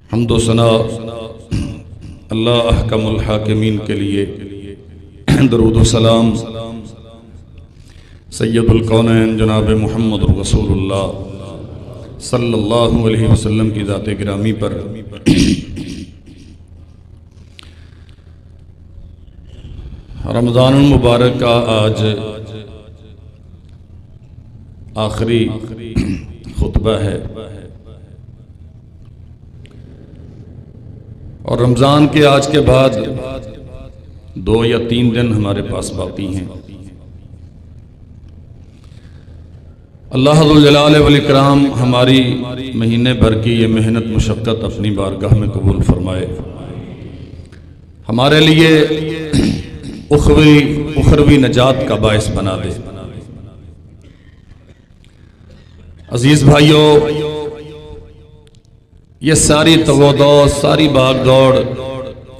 حمد و ثنا اللہ احکم الحاکمین کے لیے، درود و سلام سید الکونین جناب محمد رسول اللہ صلی اللہ علیہ وسلم کی ذات گرامی پر۔ رمضان المبارک کا آج آخری خطبہ ہے، اور رمضان کے آج کے بعد 2 یا 3 دن ہمارے پاس باقی ہیں۔ اللہ ذوالجلال والاکرام ہماری مہینے بھر کی یہ محنت مشقت اپنی بارگاہ میں قبول فرمائے، ہمارے لیے اخروی نجات کا باعث بنا دے۔ عزیز بھائیوں، یہ ساری تگودو، ساری باغ دوڑ،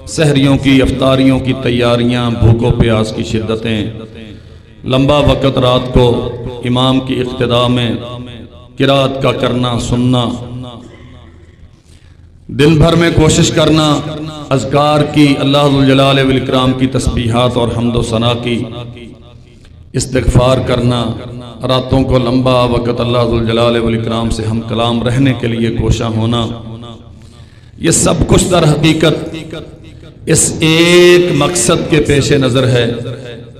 سحریوں کی افطاریوں کی تیاریاں، بھوک و پیاس کی شدتیں، لمبا وقت رات کو امام کی اقتداء میں قرات کا کرنا سننا، دن بھر میں کوشش کرنا اذکار کی، اللہ ذوالجلال والاکرام کی تسبیحات اور حمد و ثنا کی، استغفار کرنا، راتوں کو لمبا وقت اللہ ذوالجلال والاکرام سے ہم کلام رہنے کے لیے کوشاں ہونا، یہ سب کچھ در حقیقت اس ایک مقصد کے پیش نظر ہے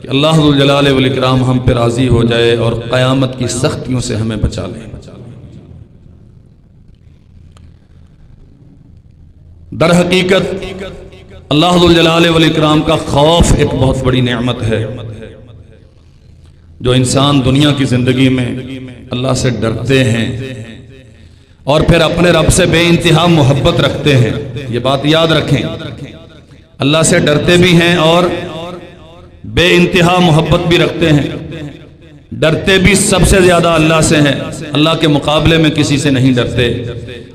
کہ اللہ ذوالجلال والاکرام ہم پہ راضی ہو جائے اور قیامت کی سختیوں سے ہمیں بچا لے۔ در حقیقت اللہ ذوالجلال والاکرام کا خوف ایک بہت بڑی نعمت ہے، جو انسان دنیا کی زندگی میں اللہ سے ڈرتے ہیں اور پھر اپنے رب سے بے انتہا محبت رکھتے ہیں۔ یہ بات یاد رکھیں، اللہ سے ڈرتے بھی ہیں اور بے انتہا محبت بھی رکھتے ہیں۔ ڈرتے بھی سب سے زیادہ اللہ سے ہیں، اللہ کے مقابلے میں کسی سے نہیں ڈرتے،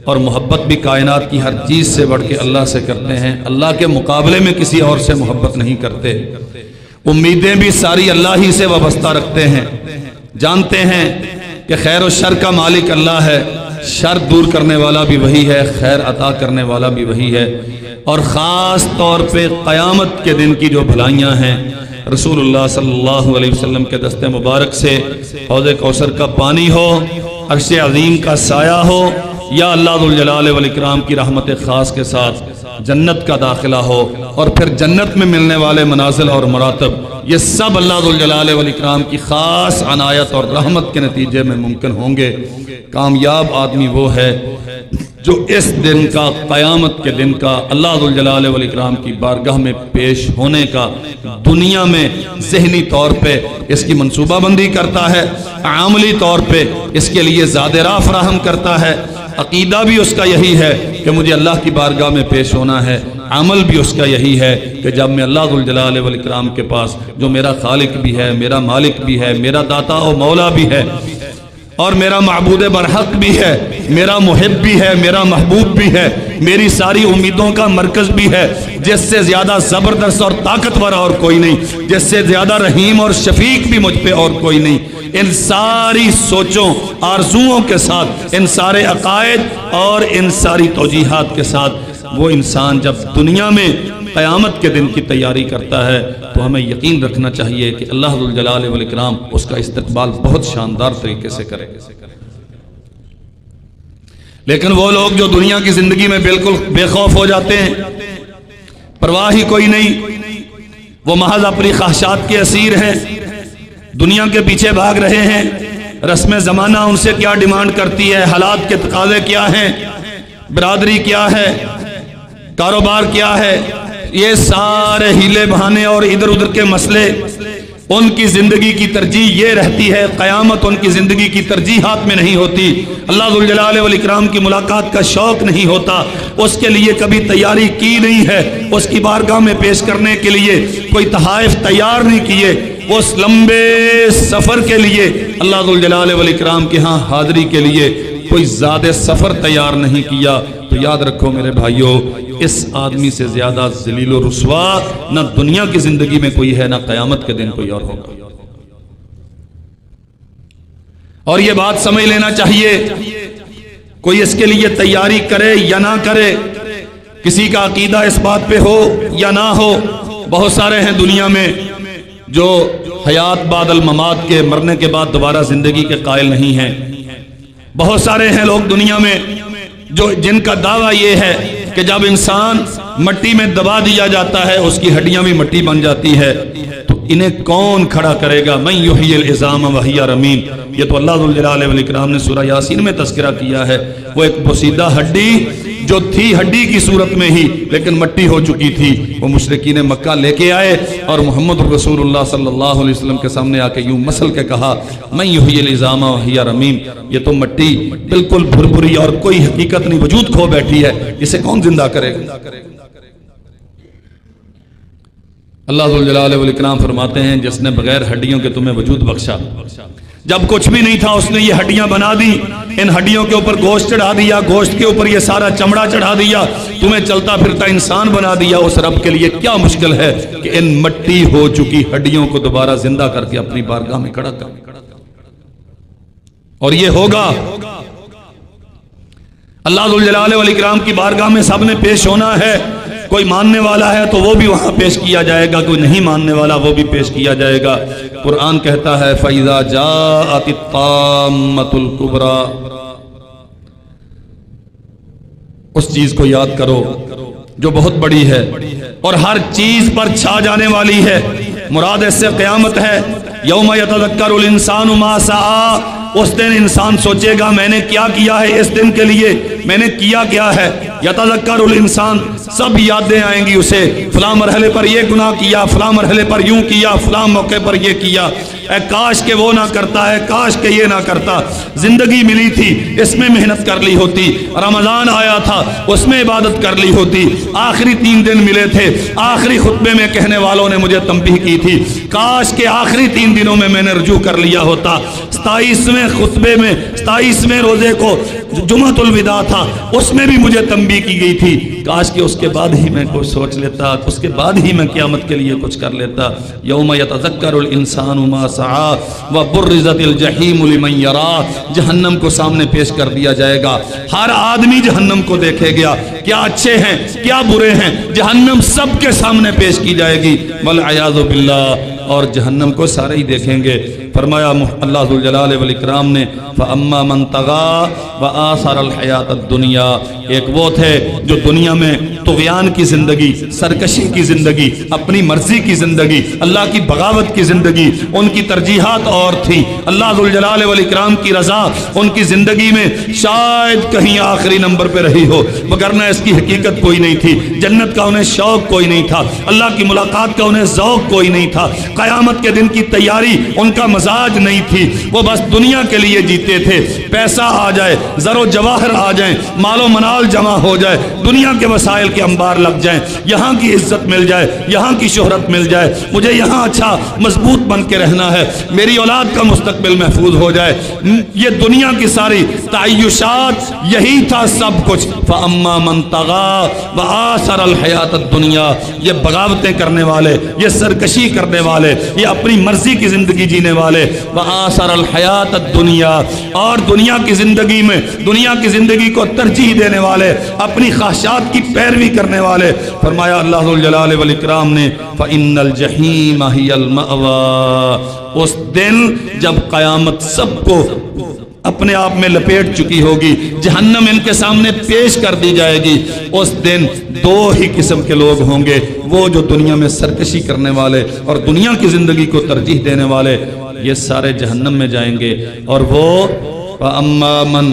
اور محبت بھی کائنات کی ہر چیز سے بڑھ کے اللہ سے کرتے ہیں، اللہ کے مقابلے میں کسی اور سے محبت نہیں کرتے۔ امیدیں بھی ساری اللہ ہی سے وابستہ رکھتے ہیں، جانتے ہیں کہ خیر و شر کا مالک اللہ ہے، شر دور کرنے والا بھی وہی ہے، خیر عطا کرنے والا بھی وہی ہے، اور خاص طور پہ قیامت کے دن کی جو بھلائیاں ہیں، رسول اللہ صلی اللہ علیہ وسلم کے دست مبارک سے حوض کوثر کا پانی ہو، عرش عظیم کا سایہ ہو، یا اللہ ذوالجلال والاکرام کی رحمت خاص کے ساتھ جنت کا داخلہ ہو، اور پھر جنت میں ملنے والے منازل اور مراتب، یہ سب اللہ ذوالجلال والاکرام کی خاص عنایت اور رحمت کے نتیجے میں ممکن ہوں گے۔ کامیاب آدمی وہ ہے جو اس دن کا، قیامت کے دن کا، اللہ ذوالجلال والاکرام کی بارگاہ میں پیش ہونے کا دنیا میں ذہنی طور پہ اس کی منصوبہ بندی کرتا ہے، عملی طور پہ اس کے لیے زاد راہ فراہم کرتا ہے۔ عقیدہ بھی اس کا یہی ہے کہ مجھے اللہ کی بارگاہ میں پیش ہونا ہے، عمل بھی اس کا یہی ہے کہ جب میں اللہ ذوالجلال والاکرام کے پاس، جو میرا خالق بھی ہے، میرا مالک بھی ہے، میرا داتا و مولا بھی ہے، اور میرا معبود برحق بھی ہے، میرا محب بھی ہے، میرا محبوب بھی ہے، میری ساری امیدوں کا مرکز بھی ہے، جس سے زیادہ زبردست اور طاقتور اور کوئی نہیں، جس سے زیادہ رحیم اور شفیق بھی مجھ پہ اور کوئی نہیں۔ ان ساری سوچوں، آرزوؤں کے ساتھ، ان سارے عقائد اور ان ساری توجیحات کے ساتھ وہ انسان جب دنیا میں قیامت کے دن کی تیاری کرتا ہے تو ہمیں یقین رکھنا چاہیے کہ اللہ ذوالجلال والاکرام اس کا استقبال بہت شاندار طریقے سے کرے۔ لیکن وہ لوگ جو دنیا کی زندگی میں بالکل بے خوف ہو جاتے ہیں، پرواہ ہی کوئی نہیں، وہ محض اپنی خواہشات کے اسیر ہیں، دنیا کے پیچھے بھاگ رہے ہیں، رسم زمانہ ان سے کیا ڈیمانڈ کرتی ہے، حالات کے تقاضے کیا ہیں، برادری کیا ہے، کاروبار کیا ہے، یہ سارے ہیلے بہانے اور ادھر ادھر کے مسئلے، ان کی زندگی کی ترجیح یہ رہتی ہے، قیامت ان کی زندگی کی ترجیحات میں نہیں ہوتی، اللہ ذوالجلال والاکرام کی ملاقات کا شوق نہیں ہوتا، اس کے لیے کبھی تیاری کی نہیں ہے، اس کی بارگاہ میں پیش کرنے کے لیے کوئی تحائف تیار نہیں کیے، اس لمبے سفر کے لیے اللہ ذوالجلال والاکرام کے ہاں حاضری کے لیے کوئی زیادہ سفر تیار نہیں کیا۔ تو یاد رکھو میرے بھائیوں، اس آدمی سے زیادہ ذلیل و رسوا نہ دنیا کی زندگی میں کوئی ہے، نہ قیامت کے دن کوئی اور ہوگا۔ اور یہ بات سمجھ لینا چاہیے، کوئی اس کے لیے تیاری کرے یا نہ کرے، کسی کا عقیدہ اس بات پہ ہو یا نہ ہو، بہت سارے ہیں دنیا میں جو حیات بعد الممات کے، مرنے کے بعد دوبارہ زندگی کے قائل نہیں ہیں۔ بہت سارے ہیں لوگ دنیا میں جن کا دعویٰ یہ ہے کہ جب انسان مٹی میں دبا دیا جاتا ہے اس کی ہڈیاں بھی مٹی بن جاتی ہے، تو انہیں کون کھڑا کرے گا؟ من یحیی العظام وہی رمیم، یہ تو اللہ ذوالجلال والاکرام نے سورہ یاسین میں تذکرہ کیا ہے۔ وہ ایک بوسیدہ ہڈی جو تھی ہڈی کی صورت میں ہی لیکن مٹی ہو چکی تھی، وہ مشرکین مکہ لے کے آئے اور محمد رسول اللہ صلی اللہ علیہ وسلم کے سامنے آ کے یوں مسل کے کہا من یحیی العظام وہی رمیم، یہ تو مٹی بالکل بھربھری اور کوئی حقیقت نہیں، وجود کھو بیٹھی ہے، اسے کون زندہ کرے گا؟ اللہ ذوالجلال والاکرام فرماتے ہیں جس نے بغیر ہڈیوں کے تمہیں وجود بخشا، جب کچھ بھی نہیں تھا اس نے یہ ہڈیاں بنا دی، ان ہڈیوں کے اوپر گوشت چڑھا دیا، گوشت کے اوپر یہ سارا چمڑا چڑھا دیا، تمہیں چلتا پھرتا انسان بنا دیا۔ اس رب کے لیے کیا مشکل ہے کہ ان مٹی ہو چکی ہڈیوں کو دوبارہ زندہ کر کے اپنی بارگاہ میں کھڑا کر، اور یہ ہوگا۔ اللہ ذوالجلال والاکرام کی بارگاہ میں سب نے پیش ہونا ہے، کوئی ماننے والا ہے تو وہ بھی وہاں پیش کیا جائے گا، کوئی نہیں ماننے والا وہ بھی پیش کیا جائے گا۔ قرآن کہتا ہے فَإِذَا جَاءَتِ الطَّامَّةُ الْكُبْرَى، اس چیز کو یاد کرو جو بہت بڑی ہے اور ہر چیز پر چھا جانے والی ہے، مراد اس سے قیامت ہے۔ یوم یتذکر الانسان ما سعی، اس دن انسان سوچے گا میں نے کیا کیا ہے، اس دن کے لیے میں نے کیا کیا ہے۔ یتذکر الانسان، سب یادیں آئیں گی اسے، فلاں مرحلے پر یہ گناہ کیا، فلاں مرحلے پر یوں کیا، فلاں موقع پر یہ کیا، اے کاش کہ وہ نہ کرتا ہے، کاش کہ یہ نہ کرتا، زندگی ملی تھی اس میں محنت کر لی ہوتی، رمضان آیا تھا اس میں عبادت کر لی ہوتی، آخری 3 دن ملے تھے، آخری خطبے میں کہنے والوں نے مجھے تنبیہ کی تھی، کاش کہ آخری 3 دنوں میں نے رجوع کر لیا ہوتا، 27ویں خطبے میں 27ویں روزے کو جمعۃ الوداع تھا اس میں بھی مجھے تنبیہ کی گئی تھی، کاش کہ اس کے بعد ہی میں کچھ سوچ لیتا، اس کے بعد ہی میں قیامت کے لیے کچھ کر لیتا۔ یوم یتذکر الانسان ما سعی وبرزت الجحیم لمن یری، جہنم کو سامنے پیش کر دیا جائے گا، ہر آدمی جہنم کو دیکھے گا، کیا اچھے ہیں کیا برے ہیں، جہنم سب کے سامنے پیش کی جائے گی، والعیاذ باللہ، اور جہنم کو سارے ہی دیکھیں گے۔ فرمایا اللہ ذوالجلال والاکرام نے فَأَمَّا مَنْ طَغَى وَآثَرَ الْحَيَاةَ الدُّنْيَا، ایک وہ تھے جو دنیا میں طغیان کی زندگی، سرکشی کی زندگی، اپنی مرضی کی زندگی، اللہ کی بغاوت کی زندگی، ان کی ترجیحات اور تھی، اللہ ذوالجلال والاکرام کی رضا ان کی زندگی میں شاید کہیں آخری نمبر پہ رہی ہو، وگرنہ اس کی حقیقت کوئی نہیں تھی، جنت کا انہیں شوق کوئی نہیں تھا، اللہ کی ملاقات کا انہیں ذوق کوئی نہیں تھا، قیامت کے دن کی تیاری ان کا مزاج نہیں تھی، وہ بس دنیا کے لیے جیتے تھے، پیسہ آ جائے، زر و جواہر آ جائیں، مال و منال جمع ہو جائے، دنیا کے وسائل کے انبار لگ جائیں، یہاں کی عزت مل جائے، یہاں کی شہرت مل جائے، مجھے یہاں اچھا مضبوط بن کے رہنا ہے، میری اولاد کا مستقبل محفوظ ہو جائے، یہ دنیا کی ساری تعیشات یہی تھا سب کچھ۔ فَأَمَّا مَنْ طَغَى وَآثَرَ الْحَيَاةَ الدُّنْيَا، یہ بغاوتیں کرنے والے، یہ سرکشی کرنے والے، یہ اپنی مرضی کی زندگی جینے والے، وَآثَرَ الْحَيَاةَ الدُّنْيَا، اور دنیا کی زندگی میں دنیا کی زندگی کو ترجیح دینے والے، اپنی خواہشات کی پیروی کرنے والے، فرمایا اللہ ذوالجلال والاکرام نے فَإِنَّ الْجَحِيمَ هِيَ الْمَأْوَى، اس دن جب قیامت سب کو اپنے آپ میں لپیٹ چکی ہوگی، جہنم ان کے سامنے پیش کر دی جائے گی، اس دن 2 ہی قسم کے لوگ ہوں گے، وہ جو دنیا میں سرکشی کرنے والے اور دنیا کی زندگی کو ترجیح دینے والے، یہ سارے جہنم میں جائیں گے، اور وہ فَأَمَّا مَنْ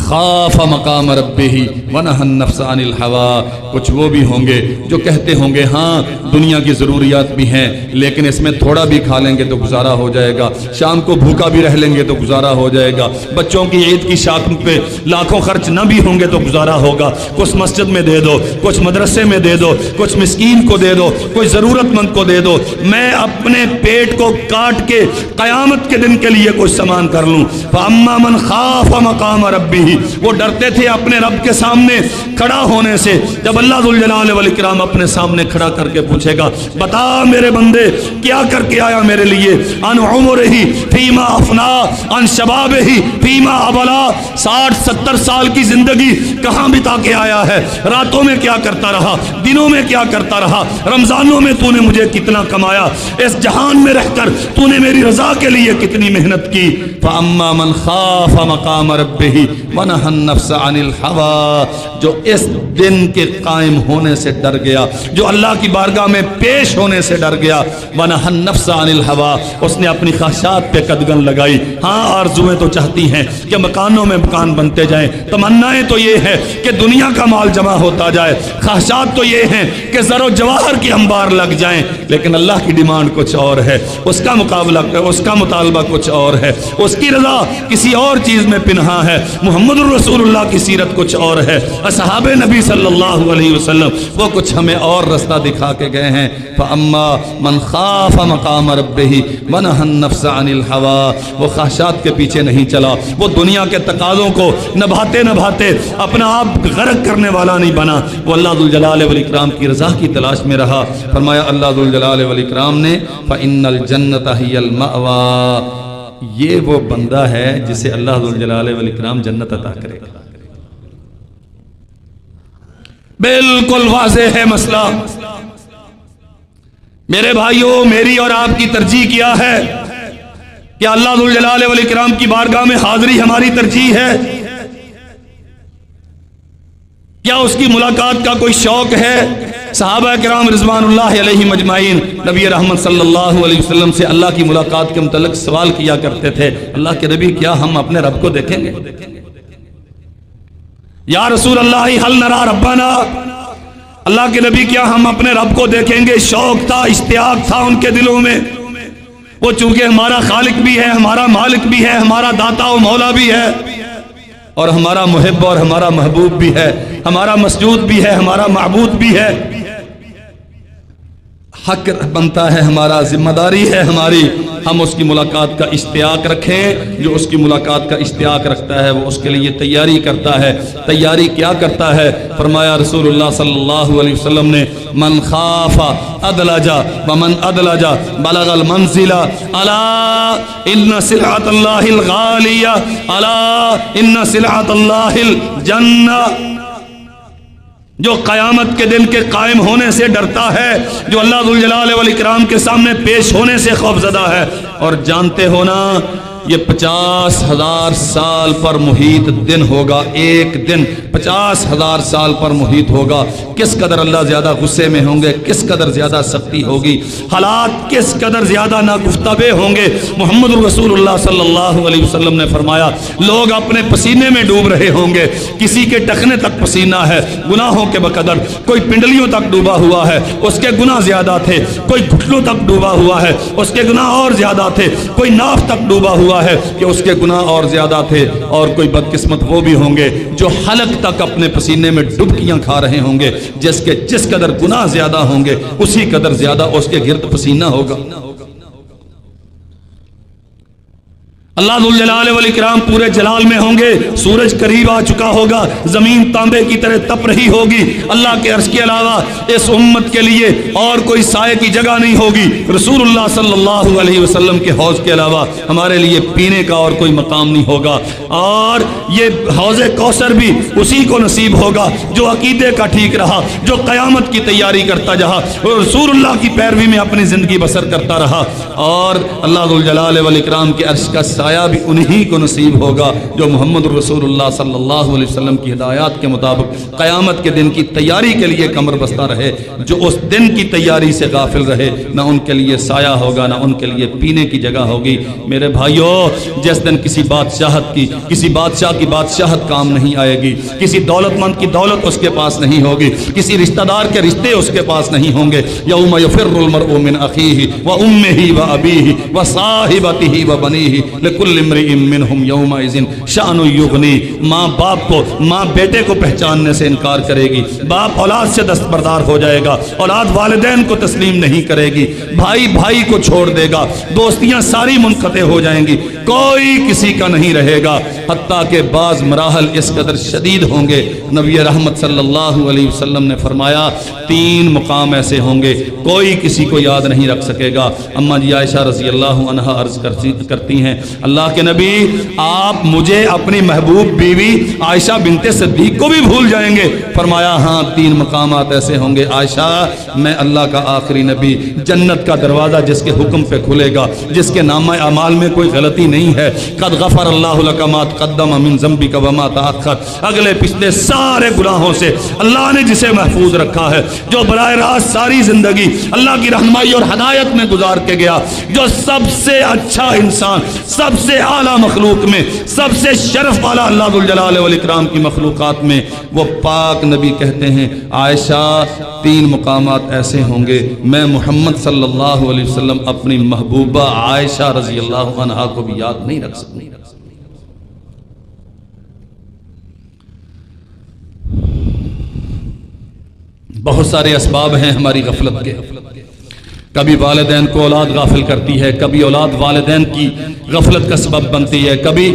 خَافَ مَقَامَ رَبِّهِ وَنَهَى النَّفْسَ عَنِ الْهَوَىٰ، کچھ وہ بھی ہوں گے جو کہتے ہوں گے ہاں دنیا کی ضروریات بھی ہیں لیکن اس میں تھوڑا بھی کھا لیں گے تو گزارا ہو جائے گا، شام کو بھوکا بھی رہ لیں گے تو گزارا ہو جائے گا، بچوں کی عید کی شاخ پہ لاکھوں خرچ نہ بھی ہوں گے تو گزارا ہوگا، کچھ مسجد میں دے دو، کچھ مدرسے میں دے دو، کچھ مسکین کو دے دو، کوئی ضرورت مند کو دے دو، میں اپنے پیٹ کو کاٹ کے قیامت کے دن کے لیے کچھ سامان کر لوں۔ فَأَمَّا مَنْ خَافَ مَقَامَ رَبِّهِ، ربہ، وہ ڈرتے تھے اپنے رب کے سامنے کھڑا ہونے سے۔ جب اللہ ذوالجلال والاکرام اپنے سامنے کھڑا کر کے پوچھے گا بتا میرے بندے کیا کر کے آیا میرے لیے، ان عمرہ فیما افنا ان شبابہ فیما ابلا، 60-70 سال کی زندگی کہاں بتا کے آیا ہے، راتوں میں کیا کرتا رہا، دنوں میں کیا کرتا رہا، رمضانوں میں تو نے مجھے کتنا کمایا، اس جہان میں رہ کر تو نے میری رضا کے لیے کتنی محنت کی۔ فَأَمَّا مَنْ خَافَ مَقَامَ رَبِّهِ وَنَهَى النَّفْسَ عَنِ الْهَوَىٰ، جو اس دن کے قائم ہونے سے ڈر گیا، جو اللہ کی بارگاہ میں پیش ہونے سے ڈر گیا، وَنَهَى النَّفْسَ عَنِ الْهَوَىٰ، اس نے اپنی خواہشات پہ قدغن لگائی۔ ہاں آرزویں تو چاہتی ہیں کہ مکانوں میں مکان بنتے جائیں، تمنائیں تو یہ ہے کہ دنیا کا مال جمع ہوتا جائے، خواہشات تو یہ ہیں کہ زر و جواہر کے انبار لگ جائیں، لیکن اللہ کی ڈیمانڈ کچھ اور ہے، اس کا مقابلہ، اس کا مطالبہ کچھ اور ہے، اس کی رضا کسی اور چیز میں پنہا ہے۔ محمد الرسول اللہ کی سیرت کچھ اور ہے، اصحاب نبی صلی اللہ علیہ وسلم وہ کچھ ہمیں اور رستہ دکھا کے گئے ہیں۔ فَأَمَّا مَنْ خَافَ مَقَامَ رَبِّهِ وَنَهَى النَّفْسَ عَنِ الْهَوَىٰ، وہ خواہشات کے پیچھے نہیں چلا، وہ دنیا کے تقاضوں کو نبھاتے نبھاتے اپنا آپ غرق کرنے والا نہیں بنا، وہ اللہ ذوالجلال والاکرام کی رضا کی تلاش میں رہا۔ فرمایا اللہ ذوالجلال والاکرام نے فَإِنَّ الْجَنَّةَ هِيَ الْمَأْوَىٰ، یہ وہ بندہ ہے جسے اللہ ذوالجلال والاکرام جنت عطا کرے گا۔ بالکل واضح ہے مسئلہ۔ میرے بھائیوں، میری اور آپ کی ترجیح کیا ہے؟ کیا اللہ ذوالجلال والاکرام کی بارگاہ میں حاضری ہماری ترجیح ہے؟ کیا اس کی ملاقات کا کوئی شوق ہے؟ صحابہ کرام رضوان اللہ علیہم اجمعین نبی رحمت صلی اللہ علیہ وسلم سے اللہ کی ملاقات کے متعلق سوال کیا کرتے تھے، اللہ کے نبی کیا ہم اپنے رب کو دیکھیں گے؟ یا رسول اللہ حل نرا ربنا، اللہ کے نبی کیا ہم اپنے رب کو دیکھیں گے؟ شوق تھا، اشتیاق تھا ان کے دلوں میں۔ وہ چونکہ ہمارا خالق بھی ہے، ہمارا مالک بھی ہے، ہمارا داتا و مولا بھی ہے، اور ہمارا محب اور ہمارا محبوب بھی ہے، ہمارا مسجود بھی ہے، ہمارا معبود بھی ہے، حق بنتا ہے، ہمارا ذمہ داری ہے ہماری، ہم اس کی ملاقات کا اشتیاق رکھیں۔ جو اس کی ملاقات کا اشتیاق رکھتا ہے وہ اس کے لیے تیاری کرتا ہے۔ تیاری کیا کرتا ہے؟ فرمایا رسول اللہ صلی اللہ علیہ وسلم نے من خاف ادلج ومن ادلج بلغ المنزل الا ان سلعۃ اللہ الغالیہ الا ان سلعۃ اللہ الجنہ، جو قیامت کے دن کے قائم ہونے سے ڈرتا ہے، جو اللہ ذوالجلال والاکرام کے سامنے پیش ہونے سے خوفزدہ ہے، اور جانتے ہو نا یہ 50,000 سال پر محیط دن ہوگا، ایک دن 50,000 سال پر محیط ہوگا، کس قدر اللہ زیادہ غصے میں ہوں گے، کس قدر زیادہ سختی ہوگی، حالات کس قدر زیادہ ناگفتگو ہوں گے۔ محمد رسول اللہ صلی اللہ علیہ وسلم نے فرمایا لوگ اپنے پسینے میں ڈوب رہے ہوں گے، کسی کے ٹخنے تک پسینہ ہے گناہوں کے بقدر، کوئی پنڈلیوں تک ڈوبا ہوا ہے اس کے گناہ زیادہ تھے، کوئی گھٹنوں تک ڈوبا ہوا ہے اس کے گناہ اور زیادہ تھے، کوئی ناف تک ڈوبا ہوا ہے کہ اس کے گناہ اور زیادہ تھے، اور کوئی بدقسمت وہ بھی ہوں گے جو حلق تک اپنے پسینے میں ڈبکیاں کھا رہے ہوں گے، جس قدر گناہ زیادہ ہوں گے اسی قدر زیادہ اس کے گرد پسینہ ہوگا۔ اللہ ذوالجلال والاکرام پورے جلال میں ہوں گے، سورج قریب آ چکا ہوگا، زمین تانبے کی طرح تپ رہی ہوگی، اللہ کے عرش کے علاوہ اس امت کے لیے اور کوئی سائے کی جگہ نہیں ہوگی، رسول اللہ صلی اللہ علیہ وسلم کے حوض کے علاوہ ہمارے لیے پینے کا اور کوئی مقام نہیں ہوگا، اور یہ حوض کوثر بھی اسی کو نصیب ہوگا جو عقیدے کا ٹھیک رہا، جو قیامت کی تیاری کرتا جہا، رسول اللہ کی پیروی میں اپنی زندگی بسر کرتا رہا، اور اللہ ذوالجلال والاکرام کے عرش کا سایہ بھی انہی کو نصیب ہوگا جو محمد رسول اللہ صلی اللہ علیہ وسلم کی ہدایات کے مطابق قیامت کے دن کی تیاری کے لیے کمر بستہ رہے، جو اس دن کی تیاری سے غافل رہے، نہ ان کے لیے سایہ ہوگا نہ ان کے لیے پینے کی جگہ ہوگی۔ میرے بھائیوں، جس دن کسی بادشاہ کی بادشاہت کام نہیں آئے گی، کسی دولت مند کی دولت اس کے پاس نہیں ہوگی، کسی رشتہ دار کے رشتے اس کے پاس نہیں ہوں گے، یوم یفر المرء من اخیہ و امہ و ابیہ و صاحبتہ و بنیہ لکل امرئ منہم یومئذ شأن یغنی۔ ماں باپ کو، ماں بیٹے کو پہچاننے سے انکار کرے گی، باپ اولاد سے دستبردار ہو جائے گا، اولاد والدین کو تسلیم نہیں کرے گی، بھائی بھائی کو چھوڑ دے گا، دوستیاں ساری منقطع ہو جائیں گی، کوئی کسی کا نہیں رہے گا، حتیٰ کہ بعض مراحل اس قدر شدید ہوں گے۔ نبی رحمت صلی اللہ علیہ وسلم نے فرمایا 3 مقام ایسے ہوں گے کوئی کسی کو یاد نہیں رکھ سکے گا۔ اماں جی عائشہ رضی اللہ عنہا عرض کرتی ہیں اللہ کے نبی آپ مجھے اپنی محبوب بیوی عائشہ بنت صدیق کو بھی بھول جائیں گے؟ فرمایا ہاں 3 مقامات ایسے ہوں گے عائشہ میں اللہ کا آخری نبی، جنت کا دروازہ جس کے حکم پہ کھلے گا، جس کے نامہ اعمال میں کوئی غلطی نہیں ہے، قد غفر اللہ لک ما تقدم من ذنبک وما تأخر، اگلے پچھلے سارے گناہوں سے اللہ نے جسے محفوظ رکھا ہے، جو براہ راست ساری زندگی اللہ کی رہنمائی اور ہدایت میں گزار کے گیا، جو سب سے اچھا انسان، سب سے اعلیٰ مخلوق میں، سب سے شرف والا اللہ ذوالجلال والاکرام کی مخلوقات میں، وہ پاک نبی کہتے ہیں عائشہ 3 مقامات ایسے ہوں گے میں محمد صلی اللہ علیہ وسلم اپنی محبوبہ عائشہ رضی اللہ عنہا کو بھی یاد نہیں رکھ سکتے۔ بہت سارے اسباب ہیں ہماری غفلت کے، کبھی والدین کو اولاد غافل کرتی ہے، کبھی اولاد والدین کی غفلت کا سبب بنتی ہے، کبھی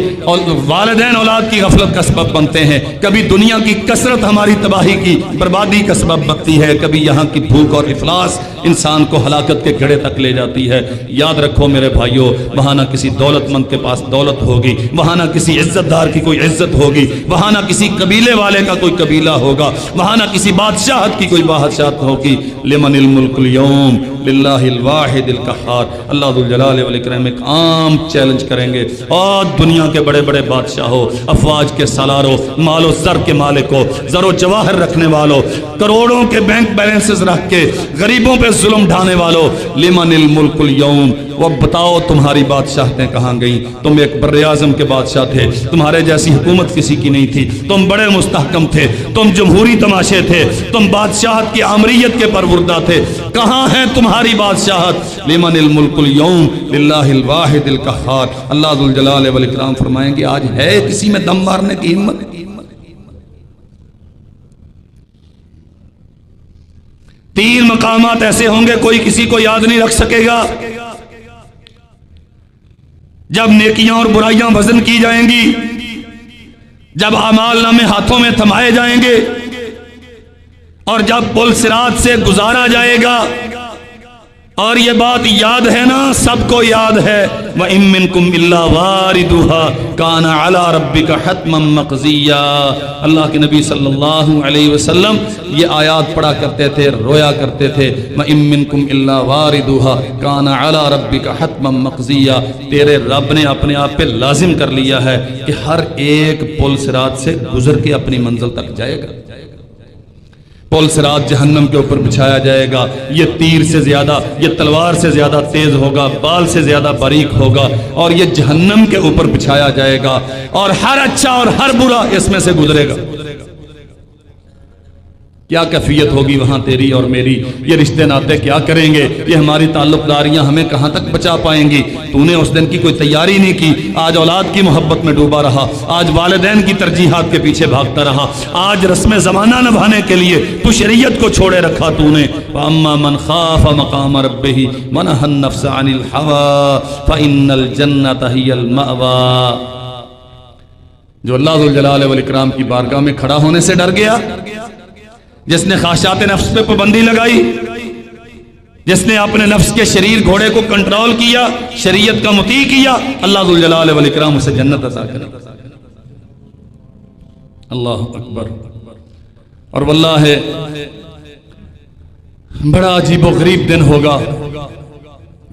والدین اولاد کی غفلت کا سبب بنتے ہیں، کبھی دنیا کی کثرت ہماری تباہی کی بربادی کا سبب بنتی ہے، کبھی یہاں کی بھوک اور افلاس انسان کو ہلاکت کے گھڑے تک لے جاتی ہے۔ یاد رکھو میرے بھائیو، وہاں نہ کسی دولت مند کے پاس دولت ہوگی، وہاں نہ کسی عزت دار کی کوئی عزت ہوگی، وہاں نہ کسی قبیلے والے کا کوئی قبیلہ ہوگا، وہاں نہ کسی بادشاہت کی کوئی بادشاہت ہوگی۔ لمن الملک اليوم للہ الواحد القہار، اللہ ذوالجلال والاکرام ایک عام چیلنج کریں گے، اور دنیا کے بڑے بڑے بادشاہوں، افواج کے سالاروں، مال و زر کے مالکوں، زر و جواہر رکھنے والوں، کروڑوں کے بینک بیلنسز رکھ کے غریبوں پہ ظلم ڈھانے والوں، لمن الملک اليوم، وہ بتاؤ تمہاری بادشاہتیں کہاں گئیں؟ تم ایک بر اعظم کے بادشاہ تھے، تمہارے جیسی حکومت کسی کی نہیں تھی، تم بڑے مستحکم تھے، تم جمہوری تماشے تھے، تم بادشاہت کی آمریت کے پروردہ تھے، کہاں ہے تمہاری بادشاہت؟ لمن الملک اليوم للہ الواحد القہار۔ اللہ ذوالجلال والاکرام فرمائیں گے آج ہے کسی میں دم مارنے کی ہمت؟ 3 مقامات ایسے ہوں گے کوئی کسی کو یاد نہیں رکھ سکے گا۔ جب نیکیاں اور برائیاں وزن کی جائیں گی، جب اعمال نامے ہاتھوں میں تھمائے جائیں گے، اور جب پل صراط سے گزارا جائے گا، اور یہ بات یاد ہے نا، سب کو یاد ہے، وَإِن مِّنكُمْ إِلَّا وَارِدُهَا كَانَ عَلَى رَبِّكَ حَتْمًا مَّقْضِيًّا۔ اللہ کے نبی صلی اللہ علیہ وسلم یہ آیات پڑھا کرتے تھے، رویا کرتے تھے، وَإِن مِّنكُمْ إِلَّا وَارِدُهَا كَانَ عَلَى رَبِّكَ حَتْمًا مَّقْضِيًّا۔ تیرے رب نے اپنے آپ پہ لازم کر لیا ہے کہ ہر ایک پل صراط سے گزر کے اپنی منزل تک جائے گا۔ پل صراط جہنم کے اوپر بچھایا جائے گا، یہ تیر سے زیادہ، یہ تلوار سے زیادہ تیز ہوگا، بال سے زیادہ باریک ہوگا، اور یہ جہنم کے اوپر بچھایا جائے گا، اور ہر اچھا اور ہر برا اس میں سے گزرے گا۔ کیا کیفیت ہوگی وہاں تیری اور میری؟ یہ رشتے ناتے کیا کریں گے؟ یہ ہماری تعلق داریاں ہمیں کہاں تک بچا پائیں گی؟ تو نے اس دن کی کوئی تیاری نہیں کی، آج اولاد کی محبت میں ڈوبا رہا، آج والدین کی ترجیحات کے پیچھے بھاگتا رہا، آج رسم زمانہ نبھانے کے لیے تو شریعت کو چھوڑے رکھا تو نے۔ وَأَمَّا مَنْ خَافَ مَقَامَ رَبِّهِ وَنَهَى النَّفْسَ عَنِ الْهَوَىٰ فَإِنَّ الْجَنَّةَ هِيَ الْمَأْوَىٰ۔ جو اللہ ذوالجلال والاکرام کی بارگاہ میں کھڑا ہونے سے ڈر گیا، جس نے خواہشات نفس پہ پابندی لگائی، جس نے اپنے نفس کے شریر گھوڑے کو کنٹرول کیا، شریعت کا مطیع کیا، اللہ ذوالجلال والاکرام اسے جنت عطا کرے۔ اللہ اکبر۔ اور واللہ بڑا عجیب و غریب دن ہوگا۔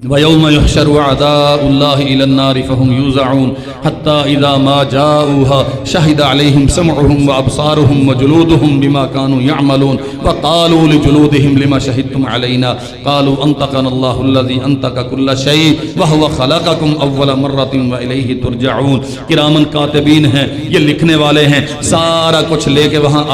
وَيَوْمَ يُحْشَرُ أَعْدَاءُ اللَّهِ إِلَى النَّارِ فَهُمْ يُوزَعُونَ حَتَّى إِذَا مَا جَاءُوهَا شَهِدَ عَلَيْهِمْ سَمْعُهُمْ وَأَبْصَارُهُمْ وَجُلُودُهُمْ بِمَا كَانُوا يَعْمَلُونَ وَقَالُوا لِجُلُودِهِمْ لِمَ شَهِدتُّمْ عَلَيْنَا قَالُوا أَنطَقَنَا اللَّهُ الَّذِي أَنطَقَ كُلَّ شَيْءٍ وَهُوَ خَلَقَكُمْ أَوَّلَ مَرَّةٍ وَإِلَيْهِ تُرْجَعُونَ۔ کرامن کاتبین ہیں، یہ لکھنے والے ہیں، سارا کچھ لے کے وہاں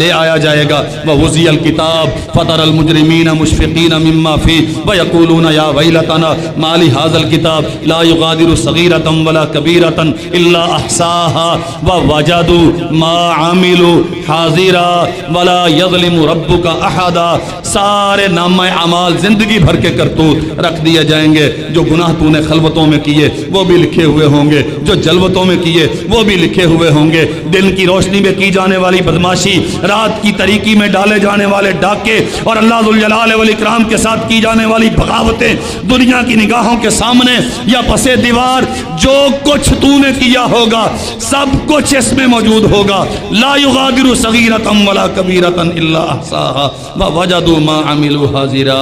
لے آیا جائے گا۔ وَوُزِّيَ الْكِتَابُ فَتَرَى الْمُجْرِمِينَ مُشْفِقِينَ مِمَّا فِيهِ وَيَقُولُونَ يَا وَيْلَنَا ویلتنا ما لهذا الكتاب لا يغادر صغيرة ولا كبيرة الا احصاها ووجدوا ما عملوا حاضرا ولا يظلم ربك احدا. سارے نامہ اعمال زندگی بھر کے کرتوت رکھ دیے جائیں گے. جو گناہ تو نے خلوتوں میں کیے وہ بھی لکھے ہوئے ہوں گے, جو جلوتوں میں کیے وہ بھی لکھے ہوئے ہوں گے. دن کی روشنی میں کی جانے والی بدماشی, رات کی تاریکی میں ڈالے جانے والے ڈاکے, اور اللہ ذوالجلال والاکرام کے ساتھ کی جانے والی بغاوتیں دنیا کی نگاہوں کے سامنے یا پسے دیوار, جو کچھ تو نے کیا ہوگا سب کچھ اس میں موجود ہوگا. لا یغادر صغیرۃ ولا کبیرۃ الا احصاها ووجدوا ما عملوا حاضرا.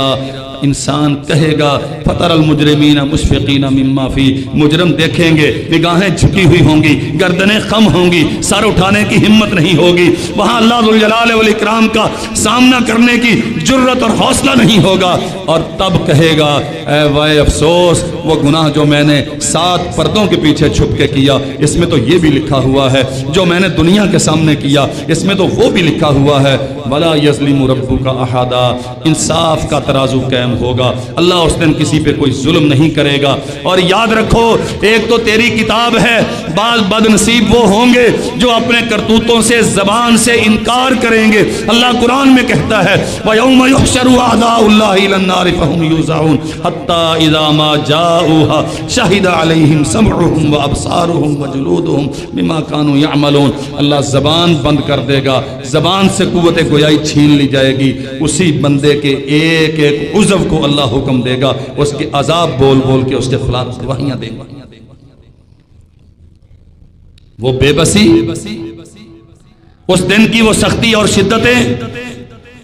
انسان کہے گا فطر المجرمین مشفقین مما فی, مجرم دیکھیں گے نگاہیں جھکی ہوئی ہوں گی, گردنیں خم ہوں گی, سر اٹھانے کی ہمت نہیں ہوگی. وہاں اللہ ذوالجلال والاکرام کا سامنا کرنے کی جرت اور حوصلہ نہیں ہوگا. اور تب کہے گا اے وائے افسوس, وہ گناہ جو میں نے 7 پردوں کے پیچھے چھپ کے کیا اس میں تو یہ بھی لکھا ہوا ہے, جو میں نے دنیا کے سامنے کیا اس میں تو وہ بھی لکھا ہوا ہے. ولا یظلم ربک احدا, انصاف کا ترازو قائم ہوگا. اللہ اس دن کسی پہ کوئی ظلم نہیں کرے گا. اور یاد رکھو ایک تو تیری کتاب ہے, بعض بد نصیب وہ ہوں گے جو اپنے کرتوتوں سے زبان سے انکار کریں گے. اللہ قرآن میں کہتا ہے وَيَوْمَ يُحْشَرُ أَعْدَاءُ اللَّهِ إِلَى النَّارِ فَهُمْ يُوزَعُونَ حَتَّى إِذَا مَا جَاءُوهَا شَهِدَ عَلَيْهِمْ سَمْعُهُمْ وَأَبْصَارُهُمْ وَجُلُودُهُمْ بِمَا كَانُوا يَعْمَلُونَ. اللہ زبان بند کر دے گا, زبان سے قوت گویائی چھین لی جائے گی. اسی بندے کے ایک ایک عضو کو اللہ حکم دے گا, اس کے عذاب بول بول کے اس کے خلاف گواہیاں دے گا. وہ بے بسی, اس دن کی وہ سختی اور شدتیں,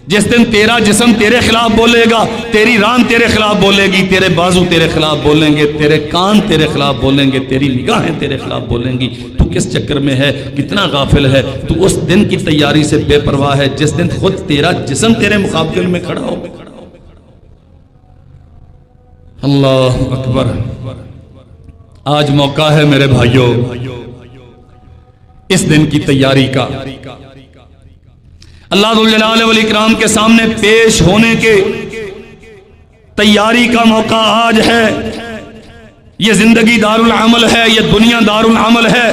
جس دن تیرا جسم تیرے خلاف بولے گا, تیری ران تیرے خلاف بولے گی, تیرے بازو تیرے خلاف بولیں گے, تیرے کان تیرے خلاف بولیں گے, تیری نگاہیں تیرے خلاف بولیں گی. تو کس چکر میں ہے, کتنا غافل ہے تو اس دن کی تیاری سے بے پرواہ ہے جس دن خود تیرا جسم تیرے مقابلے میں کھڑا ہو. اللہ اکبر. آج موقع ہے میرے بھائیوں اس دن کی تیاری کا. اللہ ذوالجلال والاکرام کے سامنے پیش ہونے کے تیاری کا موقع آج ہے. یہ زندگی دار العمل ہے, یہ دنیا دار العمل ہے.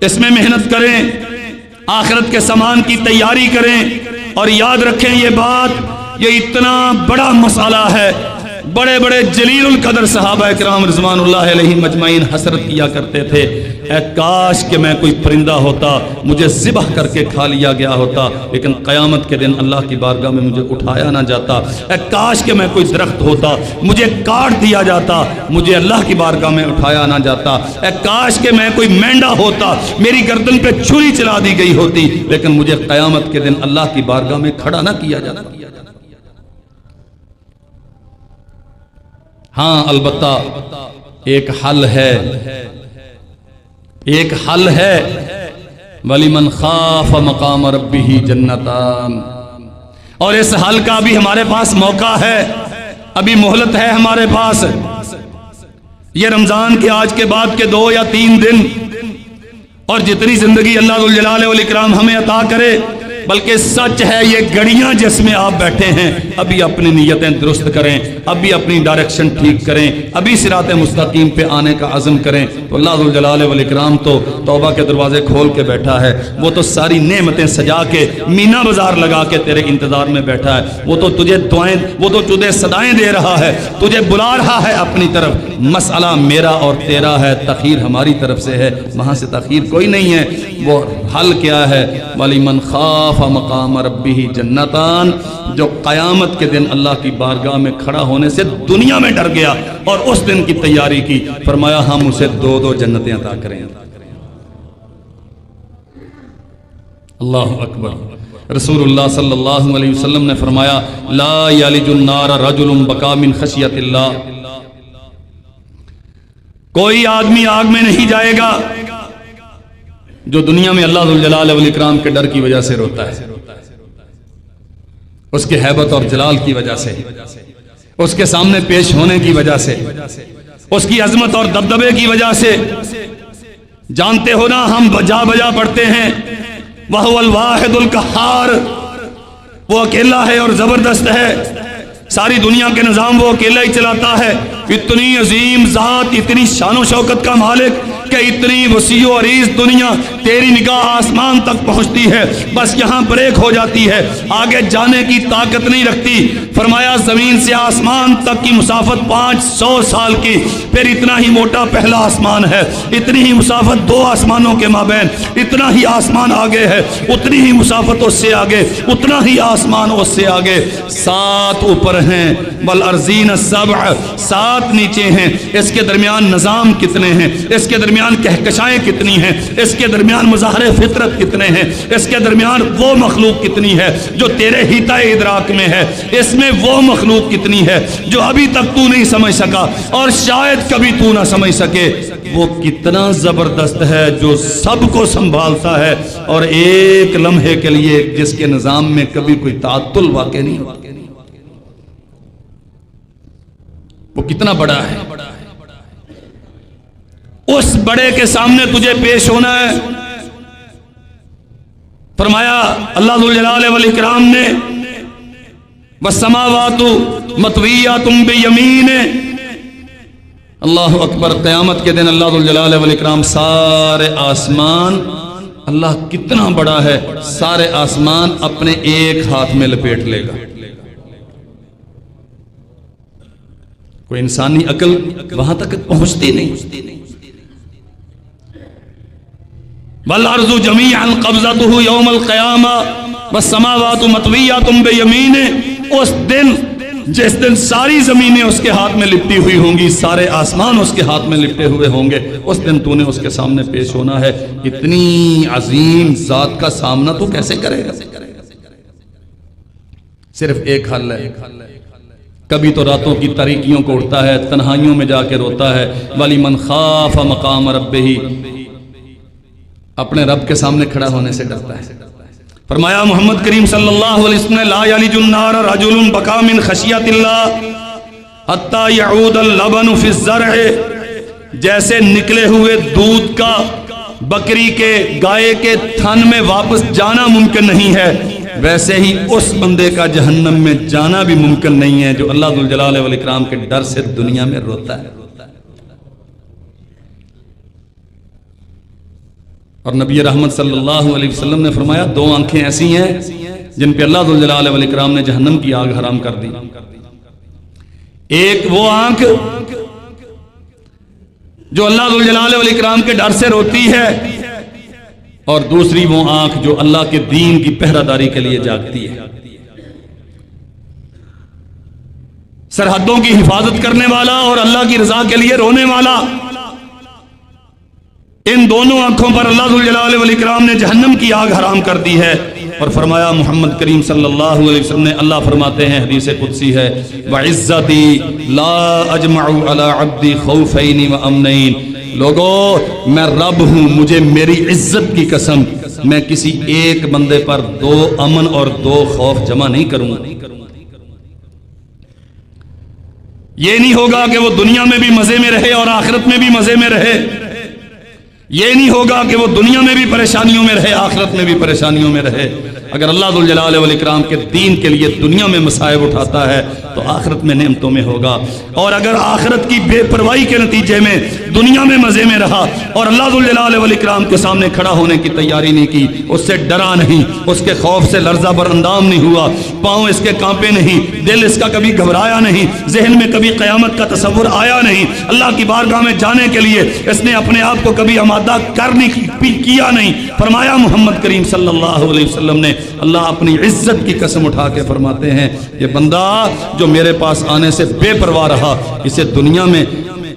اس میں محنت کریں, آخرت کے سامان کی تیاری کریں, اور یاد رکھیں یہ بات, یہ اتنا بڑا مسئلہ ہے. بڑے بڑے جلیل القدر صحابہ اکرام رضوان اللہ علیہم اجمعین حسرت کیا کرتے تھے, اے کاش کہ میں کوئی پرندہ ہوتا, مجھے ذبح کر کے کھا لیا گیا ہوتا, لیکن قیامت کے دن اللہ کی بارگاہ میں مجھے اٹھایا نہ جاتا. اے کاش کہ میں کوئی درخت ہوتا, مجھے کاٹ دیا جاتا, مجھے اللہ کی بارگاہ میں اٹھایا نہ جاتا. اے کاش کہ میں کوئی مینڈا ہوتا, میری گردن پہ چھری چلا دی گئی ہوتی, لیکن مجھے قیامت کے دن اللہ کی بارگاہ میں کھڑا نہ کیا جاتا. ہاں البتہ ایک حل ہے, ایک حل ہے. وَلِمَنْ خَافَ مَقَامَ رَبِّهِ جَنَّتَانِ, اور اس حل کا بھی ہمارے پاس موقع ہے, ابھی مہلت ہے ہمارے پاس. یہ رمضان کے آج کے بعد کے 2 یا 3 دن, اور جتنی زندگی اللہ ذوالجلال والاکرام ہمیں عطا کرے, بلکہ سچ ہے یہ گھڑیاں جس میں آپ بیٹھے ہیں, ابھی اپنی نیتیں درست کریں, ابھی اپنی ڈائریکشن ٹھیک کریں, ابھی صراط مستقیم پہ آنے کا عزم کریں. تو اللہ ذوالجلال والاکرام تو توبہ کے دروازے کھول کے بیٹھا ہے, وہ تو ساری نعمتیں سجا کے مینا بازار لگا کے تیرے انتظار میں بیٹھا ہے. وہ تو تجھے دعائیں, وہ تو تجھے صدائیں دے رہا ہے, تجھے بلا رہا ہے اپنی طرف. مسئلہ میرا اور تیرا ہے, تخیر ہماری طرف سے ہے, وہاں سے تخیر کوئی نہیں ہے. وہ حل کیا ہے, وَلِمَنْ خَافَ مقام ربہ جنتان, جو قیامت کے دن اللہ کی بارگاہ میں کھڑا ہونے سے دنیا میں ڈر گیا اور اس دن کی تیاری کی, فرمایا ہم اسے 2 جنتیں عطا کریں. اللہ اکبر. رسول اللہ صلی اللہ علیہ وسلم نے فرمایا لا یلج النار رجل بکا من خشیت اللہ, کوئی آدمی آگ میں نہیں جائے گا جو دنیا میں اللہ ذوالجلال والاکرام کے ڈر کی وجہ سے روتا ہے, اس کے ہیبت اور جلال کی وجہ سے, اس کے سامنے پیش ہونے کی وجہ سے, اس کی عظمت اور دبدبے کی وجہ سے. جانتے ہو نا ہم بجا بجا پڑھتے ہیں وَهُوَ الْوَاحِدُ الْقَهَّارُ, وہ اکیلا ہے اور زبردست ہے. ساری دنیا کے نظام وہ اکیلا ہی چلاتا ہے. اتنی عظیم ذات، اتنی شان و شوکت کا مالک کہ اتنی وسیع و عریض دنیا تیری نگاہ آسمان تک پہنچتی ہے، بس یہاں بریک ہو جاتی ہے، آگے جانے کی طاقت نہیں رکھتی. فرمایا زمین سے آسمان تک کی مسافت 500 سال کی، پھر اتنا ہی موٹا پہلا آسمان ہے، اتنی ہی مسافت 2 آسمانوں کے مابین، اتنا ہی آسمان آگے ہے، اتنی ہی مسافت اس سے آگے، اتنا ہی آسمان اس سے آگے. 7 اوپر ہیں، والارضین السبع، 7 نیچے ہیں. اس کے درمیان نظام کتنے ہیں، اس کے درمیان کہکشائیں کتنی ہیں، اس کے درمیان مظاہر فطرت کتنے ہیں، اس کے درمیان وہ مخلوق کتنی ہے جو تیرے حیطہ ادراک میں ہے، اس میں وہ مخلوق کتنی ہے جو ابھی تک تو نہیں سمجھ سکا اور شاید کبھی تو نہ سمجھ سکے. وہ کتنا زبردست ہے جو سب کو سنبھالتا ہے اور ایک لمحے کے لیے جس کے نظام میں کبھی کوئی تعطل واقع نہیں ہوتا. وہ کتنا بڑا ہے. اس بڑے کے سامنے تجھے پیش ہونا ہے. فرمایا اللہ ذوالجلال والاکرام نے والسماوات مطویات بیمین. اللہ اکبر. قیامت کے دن اللہ ذوالجلال والاکرام سارے آسمان، اللہ کتنا بڑا ہے، سارے آسمان اپنے ایک ہاتھ میں لپیٹ لے گا. کوئی انسانی عقل وہاں تک پہنچتی نہیں. والارض جميعا قبضته يوم القيامة والسماوات مطويات بيمينه. اس دن جس دن ساری زمینیں اس کے ہاتھ میں لپٹی ہوئی ہوں گی، سارے آسمان اس کے ہاتھ میں لپٹے ہوئے ہوں گے، اس دن تو نے اس کے سامنے پیش ہونا ہے. اتنی عظیم ذات کا سامنا تو کیسے کرے گا؟ صرف ایک حل ہے. کبھی تو راتوں کی تاریکیوں کو اڑتا ہے، تنہائیوں میں جا کے روتا ہے. وَلِمَنْ خَافَ مَقَامَ رَبِّهِ، اپنے رب کے سامنے کھڑا ہونے سے ڈرتا ہے. فرمایا محمد کریم صلی اللہ علیہ وسلم لا یلج النار رجل بکا من خشیت اللہ حتی یعود اللبن فی الزرع. جیسے نکلے ہوئے دودھ کا بکری کے، گائے کے تھن میں واپس جانا ممکن نہیں ہے، ویسے ہی اس بندے کا جہنم میں جانا بھی ممکن نہیں ہے جو اللہ ذوالجلال والاکرام کے ڈر سے دنیا میں روتا ہے. اور نبی رحمت صلی اللہ علیہ وسلم نے فرمایا 2 آنکھیں ایسی ہیں جن پہ اللہ ذوالجلال والاکرام نے جہنم کی آگ حرام کر دی. ایک وہ آنکھ جو اللہ ذوالجلال والاکرام کے ڈر سے روتی ہے، اور دوسری وہ آنکھ جو اللہ کے دین کی پہرہ داری کے لیے جاگتی ہے. سرحدوں کی حفاظت کرنے والا اور اللہ کی رضا کے لیے رونے والا. ان دونوں آنکھوں پر اللہ ذوالجلال والاکرام نے جہنم کی آگ حرام کر دی ہے. اور فرمایا محمد کریم صلی اللہ علیہ وسلم نے، اللہ فرماتے ہیں حدیث قدسی ہے وَعِزَّتِي لَا أَجْمَعُ عَلَىٰ عَبْدِي خَوْفَيْنِ وَأَمْنَيْنِ. لوگو میں رب ہوں، مجھے میری عزت کی قسم میں کسی ایک بندے پر 2 امن اور 2 خوف جمع نہیں کروں. یہ نہیں ہوگا کہ وہ دنیا میں بھی مزے میں رہے اور آخرت میں بھی مزے میں رہے. یہ نہیں ہوگا کہ وہ دنیا میں بھی پریشانیوں میں رہے، آخرت میں بھی پریشانیوں میں رہے. اگر اللہ ذوالجلال والاکرام کے دین کے لیے دنیا میں مصائب اٹھاتا ہے تو آخرت میں نعمتوں میں ہوگا. اور اگر آخرت کی بے پرواہی کے نتیجے میں دنیا میں مزے میں رہا اور اللہ ذوالجلال والاکرام کے سامنے کھڑا ہونے کی تیاری نہیں کی، اس سے ڈرا نہیں، اس کے خوف سے لرزہ بر اندام نہیں ہوا، پاؤں اس کے کانپے نہیں، دل اس کا کبھی گھبرایا نہیں، ذہن میں کبھی قیامت کا تصور آیا نہیں، اللہ کی بارگاہ میں جانے کے لیے اس نے اپنے آپ کو کبھی آمادہ کیا نہیں. فرمایا محمد کریم صلی اللہ علیہ وسلم نے، اللہ اپنی عزت کی قسم اٹھا کے فرماتے ہیں یہ بندہ جو میرے پاس آنے سے بے پرواہ رہا، اسے دنیا میں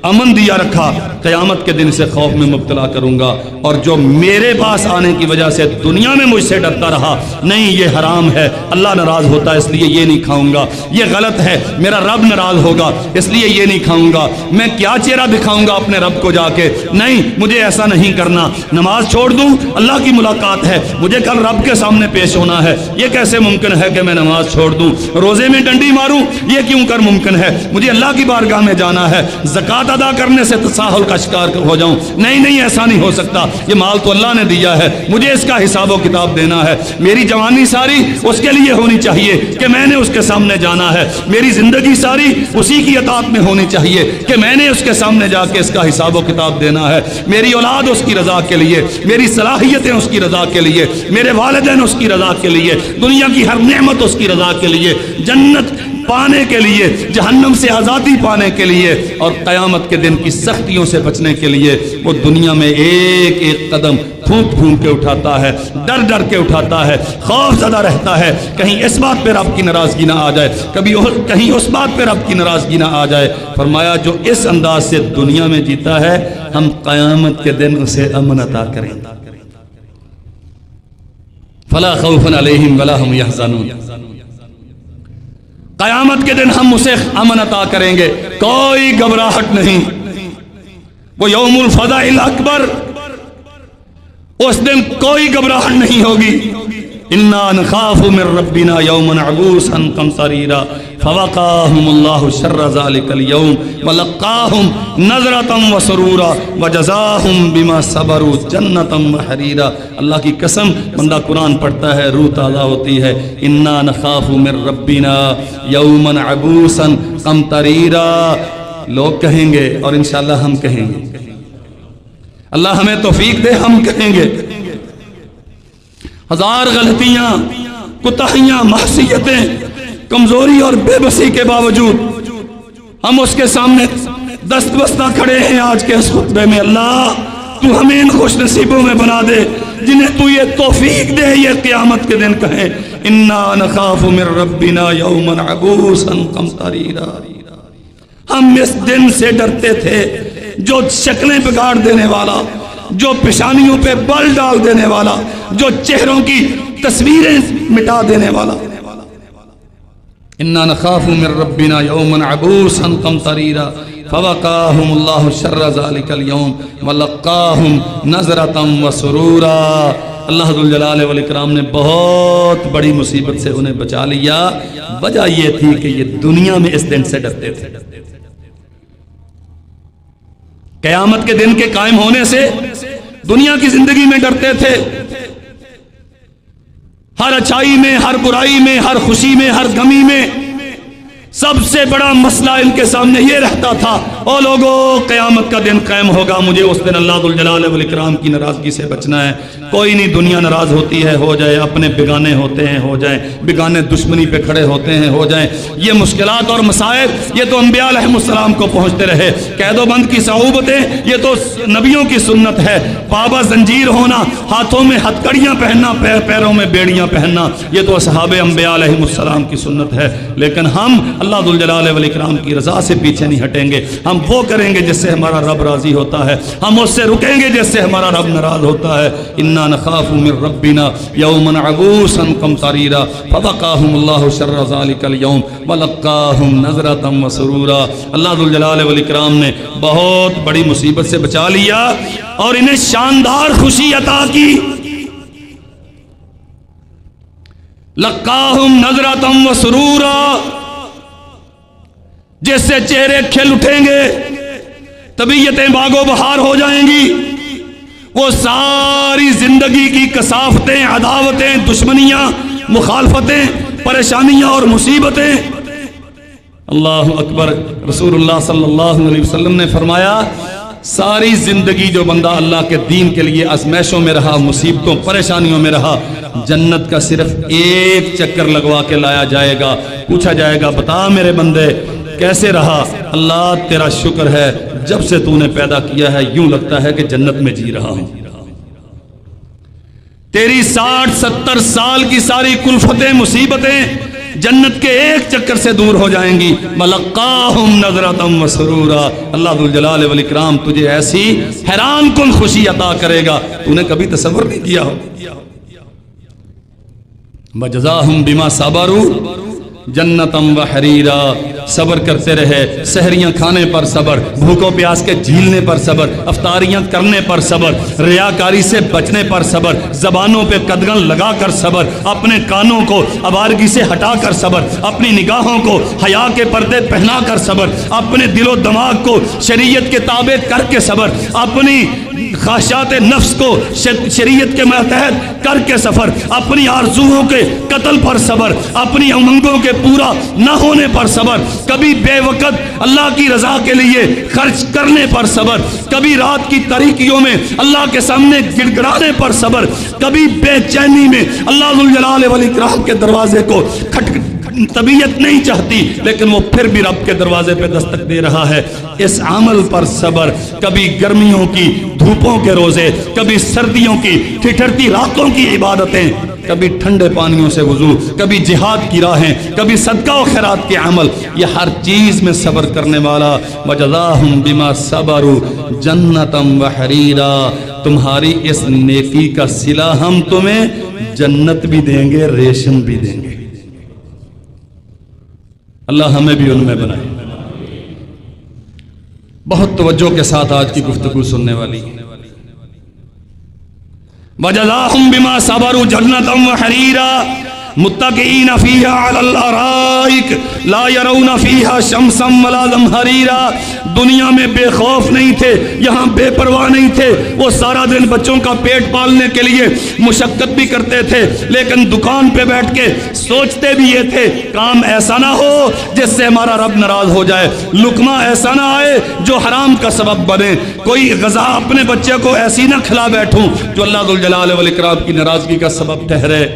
امن دیا رکھا، قیامت کے دن سے خوف میں مبتلا کروں گا. اور جو میرے پاس آنے کی وجہ سے دنیا میں مجھ سے ڈرتا رہا، نہیں یہ حرام ہے، اللہ ناراض ہوتا ہے اس لیے یہ نہیں کھاؤں گا، یہ غلط ہے میرا رب ناراض ہوگا اس لیے یہ نہیں کھاؤں گا، میں کیا چہرہ دکھاؤں گا اپنے رب کو جا کے، نہیں مجھے ایسا نہیں کرنا. نماز چھوڑ دوں، اللہ کی ملاقات ہے، مجھے کل رب کے سامنے پیش ہونا ہے، یہ کیسے ممکن ہے کہ میں نماز چھوڑ دوں؟ روزے میں ڈنڈی ماروں، یہ کیوں کر ممکن ہے؟ مجھے اللہ کی بارگاہ میں جانا ہے، زکوٰۃ ادا کرنے سے تساہل کا شکار ہو جاؤں. نہیں ایسا نہیں ہو سکتا. یہ مال تو اللہ نے دیا ہے, مجھے اس کا حساب و کتاب دینا ہے. میری جوانی ساری اس کے لیے ہونی چاہیے کہ میں نے اس کے سامنے جانا ہے. میری زندگی ساری اسی کی اطاعت میں ہونی چاہیے کہ میں نے اس کے سامنے جا کے اس کا حساب و کتاب دینا ہے. میری اولاد اس کی رضا کے لیے, میری صلاحیتیں اس کی رضا کے لیے, میرے والدین اس کی رضا کے لیے, دنیا کی ہر نعمت اس کی رضا کے لیے, جنت پانے کے لیے, جہنم سے آزادی پانے کے لیے, اور قیامت کے دن کی سختیوں سے بچنے کے لیے وہ دنیا میں ایک ایک قدم پھونک پھونک کے اٹھاتا ہے, ڈر ڈر کے اٹھاتا ہے, خوف زدہ رہتا ہے کہیں اس بات پہ رب کی ناراضگی نہ آ جائے, کہیں اس بات پہ رب کی ناراضگی نہ آ جائے. فرمایا جو اس انداز سے دنیا میں جیتا ہے ہم قیامت کے دن اسے امن عطا کریں گے. فلا خوف علیہم ولا هم يحزنون. قیامت کے دن ہم اسے امن عطا کریں گے, کوئی گھبراہٹ نہیں. وہ یوم الفزع الاکبر, اس دن کوئی گھبراہٹ نہیں ہوگی. انا نخاف من ربنا یوما عبوسا قمطریرا فوقاهم اللہ شر ذلک اليوم ولقاهم نظرة وسرورا وجزاهم بما صبروا جنتا وحریرا. اللہ کی قسم بندہ قرآن پڑھتا ہے روح تازہ ہوتی ہے. انا نخاف من ربنا یوما عبوسا قمطریرا. لوگ کہیں گے اور انشاءاللہ ہم کہیں گے, اللہ ہمیں توفیق دے, ہم کہیں گے. ہزار غلطیاں, کوتاہیاں, معصیتیں, کمزوری اور بے بسی کے باوجود ہم اس کے سامنے دست بستہ کھڑے ہیں آج کے اس خطبے میں. اللہ تو ہمیں ان خوش نصیبوں میں بنا دے جنہیں تو یہ توفیق دے یہ قیامت کے دن کہیں انا نخاف من ربنا یوما عبوسا قمطریرا. ہم اس دن سے ڈرتے تھے جو شکلیں بگاڑ دینے والا, جو پیشانیوں پہ بل ڈال دینے والا, جو چہروں کی تصویریں مٹا دینے والا. انا نخاف من ربنا یوما عبوسا قمطریرا فوقاهم اللہ شر ذلک اليوم ولقاهم نظرة وسرورا. اللہ ذوالجلال والاکرام نے بہت بڑی مصیبت سے انہیں بچا لیا. وجہ یہ تھی کہ یہ دنیا میں اس دن سے ڈرتے تھے. قیامت کے دن کے قائم ہونے سے دنیا کی زندگی میں ڈرتے تھے. ہر اچھائی میں, ہر برائی میں, ہر خوشی میں, ہر غمی میں سب سے بڑا مسئلہ ان کے سامنے یہ رہتا تھا, او لوگو قیامت کا دن قائم ہوگا, مجھے اس دن اللہ ذوالجلال والاکرام کی ناراضگی سے بچنا ہے. کوئی نہیں, دنیا ناراض ہوتی ہے ہو جائے, اپنے بیگانے ہوتے ہیں ہو جائیں, بیگانے دشمنی پہ کھڑے ہوتے ہیں ہو جائیں. یہ مشکلات اور مسائل یہ تو انبیاء علیہ السلام کو پہنچتے رہے. قید و بند کی صعوبتیں یہ تو نبیوں کی سنت ہے. پابا زنجیر ہونا, ہاتھوں میں ہتھکڑیاں پہننا, پیروں میں بیڑیاں پہننا, یہ تو اصحاب انبیاء علیہ السلام کی سنت ہے. لیکن ہم اللہ ذوالجلال والاکرام کی رضا سے پیچھے نہیں ہٹیں گے. ہم وہ کریں گے جس سے ہمارا رب راضی ہوتا ہے, ہم اس سے رکیں گے جس سے ہمارا رب ناراض ہوتا ہے. انا نخاف من ربنا یوما عبوسا قمطریرا فوقاهم اللہ شر ذلک اليوم ولقاهم نظرة وسرورا. اللہ ذوالجلال والاکرام نے بہت بڑی مصیبت سے بچا لیا اور انہیں شاندار خوشی عطا کی. لقاهم نظرة وسرورا, جس سے چہرے کھل اٹھیں گے, طبیعتیں باغ و بہار ہو جائیں گی. وہ ساری زندگی کی کثافتیں, عداوتیں, دشمنیاں, مخالفتیں, پریشانیاں اور مصیبتیں. اللہ اکبر. رسول اللہ صلی اللہ علیہ وسلم نے فرمایا ساری زندگی جو بندہ اللہ کے دین کے لیے آزمائشوں میں رہا, مصیبتوں پریشانیوں میں رہا, جنت کا صرف ایک چکر لگوا کے لایا جائے گا. پوچھا جائے گا بتا میرے بندے کیسے رہا؟ اللہ تیرا شکر ہے, جب سے تو نے پیدا کیا ہے یوں لگتا ہے کہ جنت میں جی رہا ہوں. تیری 60-70 سال کی ساری کلفتیں, مصیبتیں جنت کے ایک چکر سے دور ہو جائیں گی. وَلَقَّاهُمْ نَظْرَةً وَسُرُورًا. اللہ ذوالجلال والاکرام تجھے ایسی حیران کن خوشی عطا کرے گا تو نے کبھی تصور نہیں کیا ہو. وَجَزَاهُمْ بِمَا صَبَرُوا جنتم و حریرا. صبر کرتے رہے، سحریاں کھانے پر صبر، بھوکوں پیاس کے جھیلنے پر صبر، افطاریاں کرنے پر صبر، ریاکاری سے بچنے پر صبر، زبانوں پہ قدغن لگا کر صبر، اپنے کانوں کو آوارگی سے ہٹا کر صبر، اپنی نگاہوں کو حیا کے پردے پہنا کر صبر، اپنے دل و دماغ کو شریعت کے تابع کر کے صبر، اپنی خواہشات نفس کو شریعت کے ماتحت کر کے صبر، اپنی آرزوؤں کے قتل پر صبر، اپنی امنگوں کے پورا نہ ہونے پر صبر، کبھی بے وقت اللہ کی رضا کے لیے خرچ کرنے پر صبر، کبھی رات کی تاریکیوں میں اللہ کے سامنے گڑ گڑانے پر صبر، کبھی بے چینی میں اللہ ذوالجلال والاکرام کے دروازے کو طبیعت نہیں چاہتی لیکن وہ پھر بھی رب کے دروازے پہ دستک دے رہا ہے، اس عمل پر صبر، کبھی گرمیوں کی دھوپوں کے روزے، کبھی سردیوں کی ٹھٹھرتی راتوں کی عبادتیں، کبھی ٹھنڈے پانیوں سے وضو، کبھی جہاد کی راہیں، کبھی صدقہ و خیرات کے عمل، یہ ہر چیز میں صبر کرنے والا وَجَزَاهُمْ بِمَا صَبَرُوا جَنَّةً وَحَرِيرًا، تمہاری اس نیکی کا صلہ ہم تمہیں جنت بھی دیں گے، ریشم بھی دیں گے۔ اللہ ہمیں بھی ان میں بنائے۔ بہت توجہ کے ساتھ آج کی گفتگو سننے والی ہے۔ وَجَزَاهُمْ بِمَا صَبَرُوا جَنَّةً وَحَرِيرًا متکئین فیہا علی الارائک لا یرون فیہا شمسا ولا زمہریرا، دنیا میں بے خوف نہیں تھے، یہاں بے پرواہ نہیں تھے، وہ سارا دن بچوں کا پیٹ پالنے کے لیے مشقت بھی کرتے تھے، لیکن دکان پہ بیٹھ کے سوچتے بھی یہ تھے کام ایسا نہ ہو جس سے ہمارا رب ناراض ہو جائے، لقمہ ایسا نہ آئے جو حرام کا سبب بنے، کوئی غذا اپنے بچے کو ایسی نہ کھلا بیٹھوں جو اللہ ذوالجلال والاکرام کی ناراضگی کا سبب ٹھہرے۔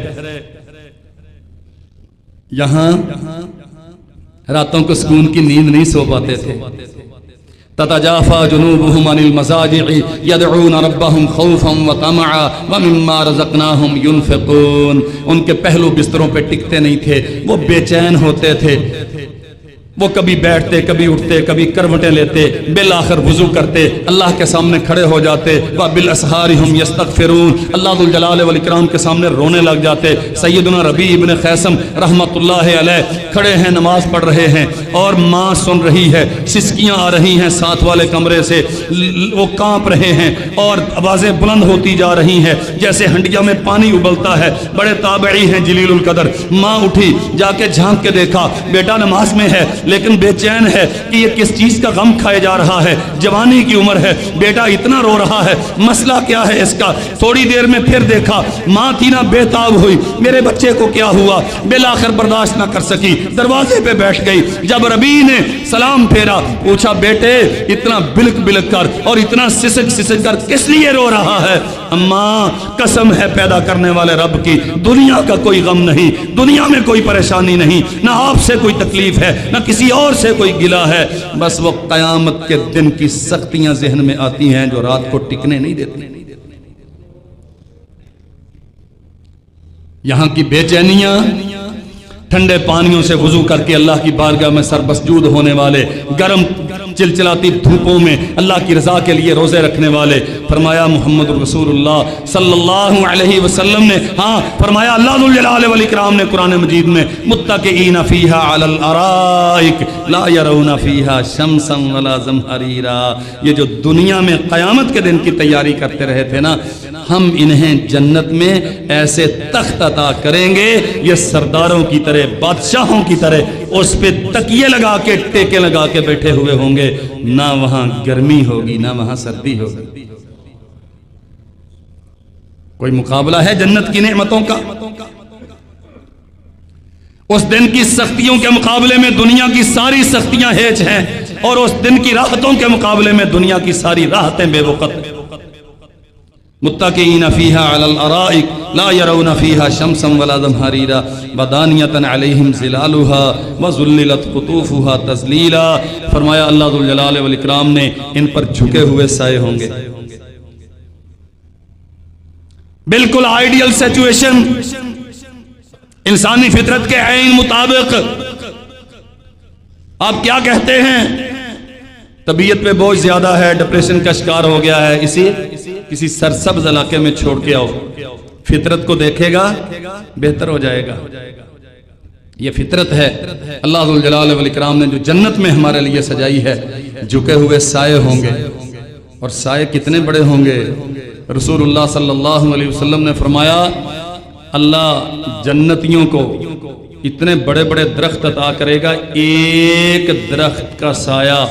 یہاں راتوں کو سکون کی نیند نہیں سو پاتے تھے، تتجافا جنوبهم عن المضاجع يدعون ربهم خوفا وطمعا ومما رزقناهم ينفقون، ان کے پہلو بستروں پہ ٹکتے نہیں تھے، وہ بے چین ہوتے تھے، وہ کبھی بیٹھتے کبھی اٹھتے کبھی کروٹیں لیتے، بالآخر وضو کرتے اللہ کے سامنے کھڑے ہو جاتے، وبالاسحار هم يستغفرون، اللہ ذوالجلال والاکرام کے سامنے رونے لگ جاتے۔ سیدنا ربیع ابن خیثم رحمت اللہ علیہ کھڑے ہیں، نماز پڑھ رہے ہیں اور ماں سن رہی ہے، سسکیاں آ رہی ہیں ساتھ والے کمرے سے، وہ کانپ رہے ہیں اور آوازیں بلند ہوتی جا رہی ہیں جیسے ہنڈیا میں پانی ابلتا ہے، بڑے تابعی ہیں جلیل القدر۔ ماں اٹھی، جا کے جھانک کے دیکھا بیٹا نماز میں ہے لیکن بے چین ہے کہ یہ کس چیز کا غم کھائے جا رہا ہے، جوانی کی عمر ہے، بیٹا اتنا رو رہا ہے، مسئلہ کیا ہے اس کا؟ تھوڑی دیر میں پھر دیکھا، ماں تھی نہ بے تاب ہوئی، میرے بچے کو کیا ہوا، بالآخر برداشت نہ کر سکی، دروازے پہ بیٹھ گئی۔ جب ربیع نے سلام پھیرا، پوچھا بیٹے اتنا بلک بلک کر اور اتنا سسک سسک کر کس لیے رو رہا ہے؟ اماں قسم ہے پیدا کرنے والے رب کی، دنیا کا کوئی غم نہیں، دنیا میں کوئی پریشانی نہیں، نہ آپ سے کوئی تکلیف ہے نہ کسی اور سے کوئی گلہ ہے، بس وہ قیامت کے دن کی سختیاں ذہن میں آتی ہیں جو رات کو ٹکنے نہیں دیتی۔ یہاں کی بے چینیاں، ٹھنڈے پانیوں سے وضو کر کے اللہ کی بارگاہ میں سر مسجود ہونے والے، گرم چلچلاتی دھوپوں میں اللہ کی رضا کے لیے روزے رکھنے والے، فرمایا محمد رسول اللہ صلی اللہ علیہ وسلم نے، ہاں فرمایا اللہ ذوالجلال والاکرام نے قرآن مجید میں، متکئین فیہا علی الارائک لا یرون فیہا شمسا ولا زمہریرا، یہ جو دنیا میں قیامت کے دن کی تیاری کرتے رہے تھے نا، ہم انہیں جنت میں ایسے تخت عطا کریں گے، یہ سرداروں کی طرح بادشاہوں کی طرح اس پہ تکیے لگا کے ٹیکے لگا کے بیٹھے ہوئے ہوں گے، نہ وہاں گرمی ہوگی نہ وہاں سردی ہوگی۔ کوئی مقابلہ ہے جنت کی نعمتوں کا؟ اس دن کی سختیوں کے مقابلے میں دنیا کی ساری سختیاں ہیچ ہیں، اور اس دن کی راحتوں کے مقابلے میں دنیا کی ساری راحتیں بے وقت۔ متکئین فیہا علی الارائک لا یرون فیہا شمسا ولا زمہریرا ودانیۃ علیہم ظلالها وذللت قطوفها تذلیلا، فرمایا اللہ ذوالجلال والاکرام نے ان پر جھکے ہوئے سائے ہوں گے۔ بالکل آئیڈیل سچویشن، انسانی فطرت کے عین مطابق۔ آپ کیا کہتے ہیں؟ طبیعت پہ بوجھ زیادہ ہے، ڈپریشن کا شکار ہو گیا ہے، اسی کسی سرسبز علاقے میں چھوڑ کے آؤ، فطرت کو دیکھے گا بہتر ہو جائے گا۔ یہ فطرت ہے اللہ ذو الجلال والاکرام نے جو جنت میں ہمارے لیے سجائی ہے. جھکے ہوئے سائے ہوں گے، اور سائے کتنے بڑے ہوں گے. رسول اللہ صلی اللہ علیہ وسلم نے فرمایا اللہ جنتیوں کو اتنے بڑے بڑے درخت عطا کرے گا، ایک درخت کا سایہ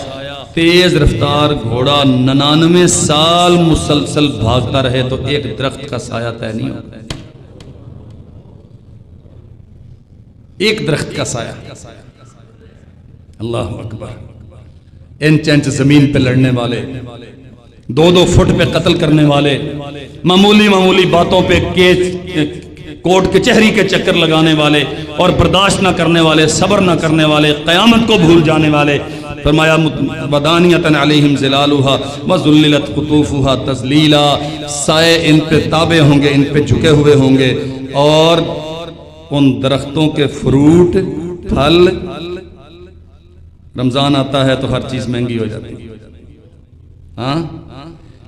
تیز رفتار گھوڑا 99 سال مسلسل بھاگتا رہے تو ایک درخت کا سایہ طے نہیں ہوتا. ایک درخت کا سایہ. اللہ اکبر. انچ انچ زمین پہ لڑنے والے، 2-2 فٹ پہ قتل کرنے والے، معمولی معمولی باتوں پہ کوٹ کچہری کے چکر لگانے والے اور برداشت نہ کرنے والے، صبر نہ کرنے والے، قیامت کو بھول جانے والے. فرمایا ودانیۃ علیہم ظلالها وذللت قطوفها تذلیلا. سائے ان پہ تابع ہوں گے، ان پہ جھکے ہوئے ہوں گے، اور ان درختوں کے فروٹ پھل. رمضان آتا ہے تو ہر چیز مہنگی ہو جاتی ہے، ہاں،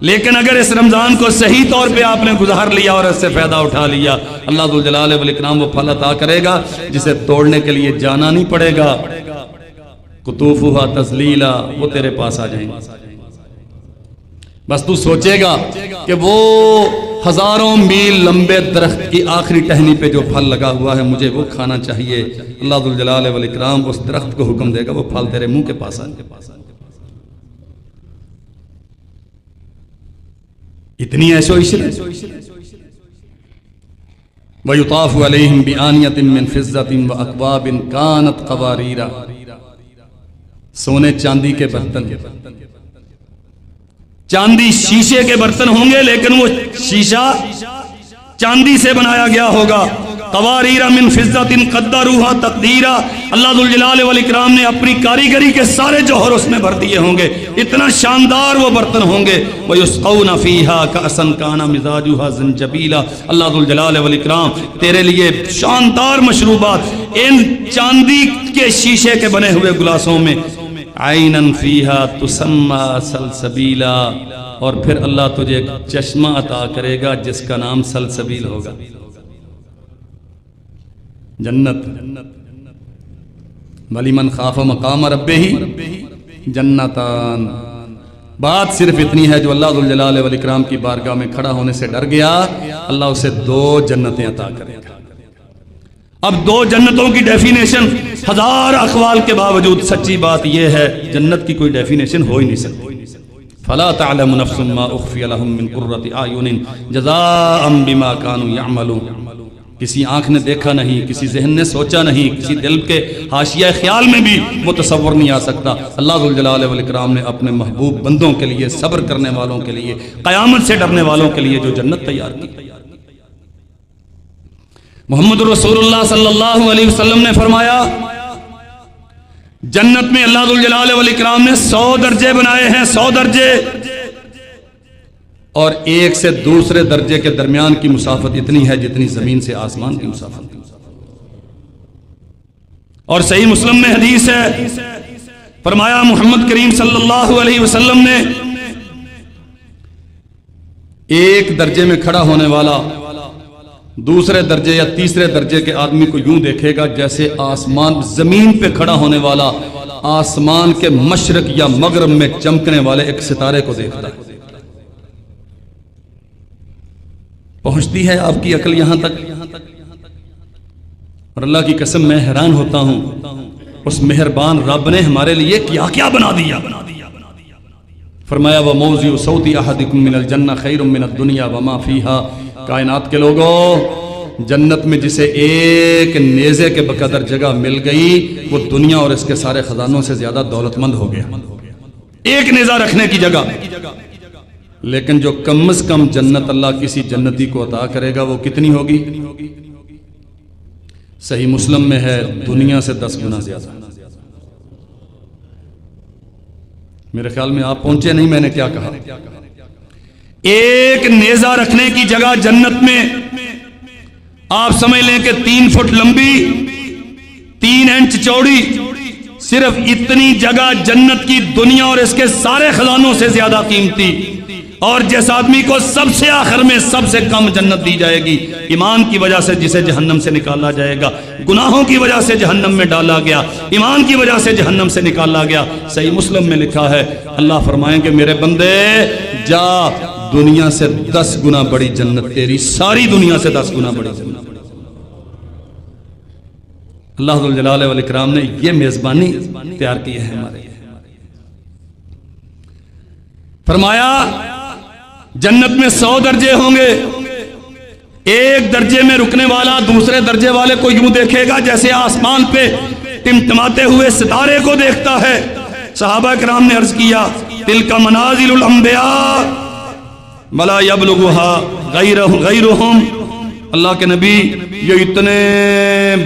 لیکن اگر اس رمضان کو صحیح طور پہ آپ نے گزار لیا اور اس سے فائدہ اٹھا لیا، اللہ ذو الجلال والاکرام وہ پھل عطا کرے گا جسے توڑنے کے لیے جانا نہیں پڑے گا. قطوفها تذلیلا، وہ تیرے پاس آ جائیں گے. بس تو سوچے گا کہ وہ ہزاروں میل لمبے درخت کی آخری ٹہنی پہ جو پھل لگا ہوا ہے مجھے وہ کھانا چاہیے. اللہ ذو الجلال والاکرام اس درخت کو حکم دے گا وہ پھل تیرے منہ کے پاس آئیں. اتنی ایسو عشرت. وَيُطَافُ عَلَيْهِمْ بِآنِيَةٍ مِّن فِضَّةٍ وَأَكْوَابٍ كَانَتْ قَوَارِيرَ. سونے چاندی کے برتن، چاندی شیشے کے برتن ہوں گے لیکن وہ شیشہ چاندی سے بنایا گیا ہوگا. قواریر من فضۃ قدروها تقدیرا. اللہ ذو الجلال والاکرام نے اپنی کاریگری کے سارے جوہر اس میں بھر دیے ہوں گے. اتنا شاندار وہ برتن ہوں گے. وَيُسْقَوْنَ فِيهَا كَأْسًا كَانَ مِزَاجُهَا زَنْجَبِيلًا. اللہ ذو الجلال والاکرام تیرے لیے شاندار مشروبات ان چاندی کے شیشے کے بنے ہوئے گلاسوں میں. عَيْنًا فِيهَا تُسَمَّى سَلْسَبِيلًا. اور پھر اللہ تجھے ایک چشمہ عطا کرے گا جس کا نام سلسبیل ہوگا. جنت. وَلِمَنْ خَافَ مَقَامَ رَبِّهِ جَنَّتَانِ. بات صرف اتنی ہے جو اللہ ذو الجلال والاکرام کی بارگاہ میں کھڑا ہونے سے ڈر گیا اللہ اسے 2 جنتیں عطا کرے گا. اب 2 جنتوں کی ڈیفینیشن 1000 اقوال کے باوجود سچی بات یہ ہے جنت کی کوئی ڈیفینیشن ہو ہی نہیں سکتی. فَلَا تَعْلَمُ نَفْسٌ مَّا أُخْفِيَ لَهُم مِّن قُرَّةِ أَعْيُنٍ جَزَاءً بِمَا كَانُوا يَعْمَلُونَ. کسی آنکھ نے دیکھا نہیں، کسی ذہن نے سوچا نہیں، کسی دل کے حاشیہ خیال میں بھی وہ تصور نہیں آ سکتا. اللہ ذو الجلال والاکرام نے اپنے محبوب بندوں کے لیے، صبر کرنے والوں کے لیے، قیامت سے ڈرنے والوں کے لیے جو جنت تیار کی. محمد رسول اللہ صلی اللہ علیہ وسلم نے فرمایا جنت میں اللہ ذو الجلال والاکرام نے 100 درجے بنائے ہیں. 100 درجے، اور ایک سے دوسرے درجے کے درمیان کی مسافت اتنی ہے جتنی زمین سے آسمان کی مسافت. اور صحیح مسلم میں حدیث ہے، فرمایا محمد کریم صلی اللہ علیہ وسلم نے ایک درجے میں کھڑا ہونے والا دوسرے درجے یا تیسرے درجے کے آدمی کو یوں دیکھے گا جیسے آسمان زمین پہ کھڑا ہونے والا آسمان کے مشرق یا مغرب میں چمکنے والے ایک ستارے کو دیکھتا ہے. پہنچتی ہے آپ کی عقل یہاں تک؟ اور اللہ کی قسم میں حیران ہوتا ہوں اس مہربان رب نے ہمارے لیے کیا کیا بنا دیا. فرمایا وَمَوْضِعُ صَوْتِ أَحَدِكُم مِّنَ الْجَنَّةِ خَيْرٌ مِّنَ الدُّنْيَا وَمَا فِيهَا. کائنات کے لوگوں، جنت میں جسے ایک نیزے کے بقدر جگہ مل گئی وہ دنیا اور اس کے سارے خزانوں سے زیادہ دولت مند ہو گیا. ایک نیزہ رکھنے کی جگہ. لیکن جو کم از کم جنت اللہ کسی جنتی کو عطا کرے گا وہ کتنی ہوگی؟ صحیح مسلم میں ہے دنیا سے 10 گنا زیادہ. میرے خیال میں آپ پہنچے نہیں. میں نے کیا کہا؟ ایک نیزہ رکھنے کی جگہ جنت میں آپ سمجھ لیں کہ 3 فٹ لمبی 3 انچ چوڑی. صرف اتنی جگہ جنت کی دنیا اور اس کے سارے خزانوں سے زیادہ قیمتی. اور جس آدمی کو سب سے آخر میں سب سے کم جنت دی جائے گی، ایمان کی وجہ سے جسے جہنم سے نکالا جائے گا، گناہوں کی وجہ سے جہنم میں ڈالا گیا، ایمان کی وجہ سے جہنم سے نکالا گیا۔ صحیح مسلم میں لکھا ہے اللہ فرمائیں کہ میرے بندے جا، دنیا سے 10 گنا بڑی جنت تیری، ساری دنیا سے 10 گنا بڑی جنت۔ اللہ ذو الجلال والاکرام نے یہ میزبانی تیار کی ہے ہمارے۔ فرمایا جنت میں 100 درجے ہوں گے، ایک درجے میں رکنے والا دوسرے درجے والے کو یوں دیکھے گا جیسے آسمان پہ ٹمٹماتے ہوئے ستارے کو دیکھتا ہے۔ صحابہ کرام نے عرض کیا تلک منازل الانبیاء ولا یبلغها غیرہم، اللہ کے نبی یہ اتنے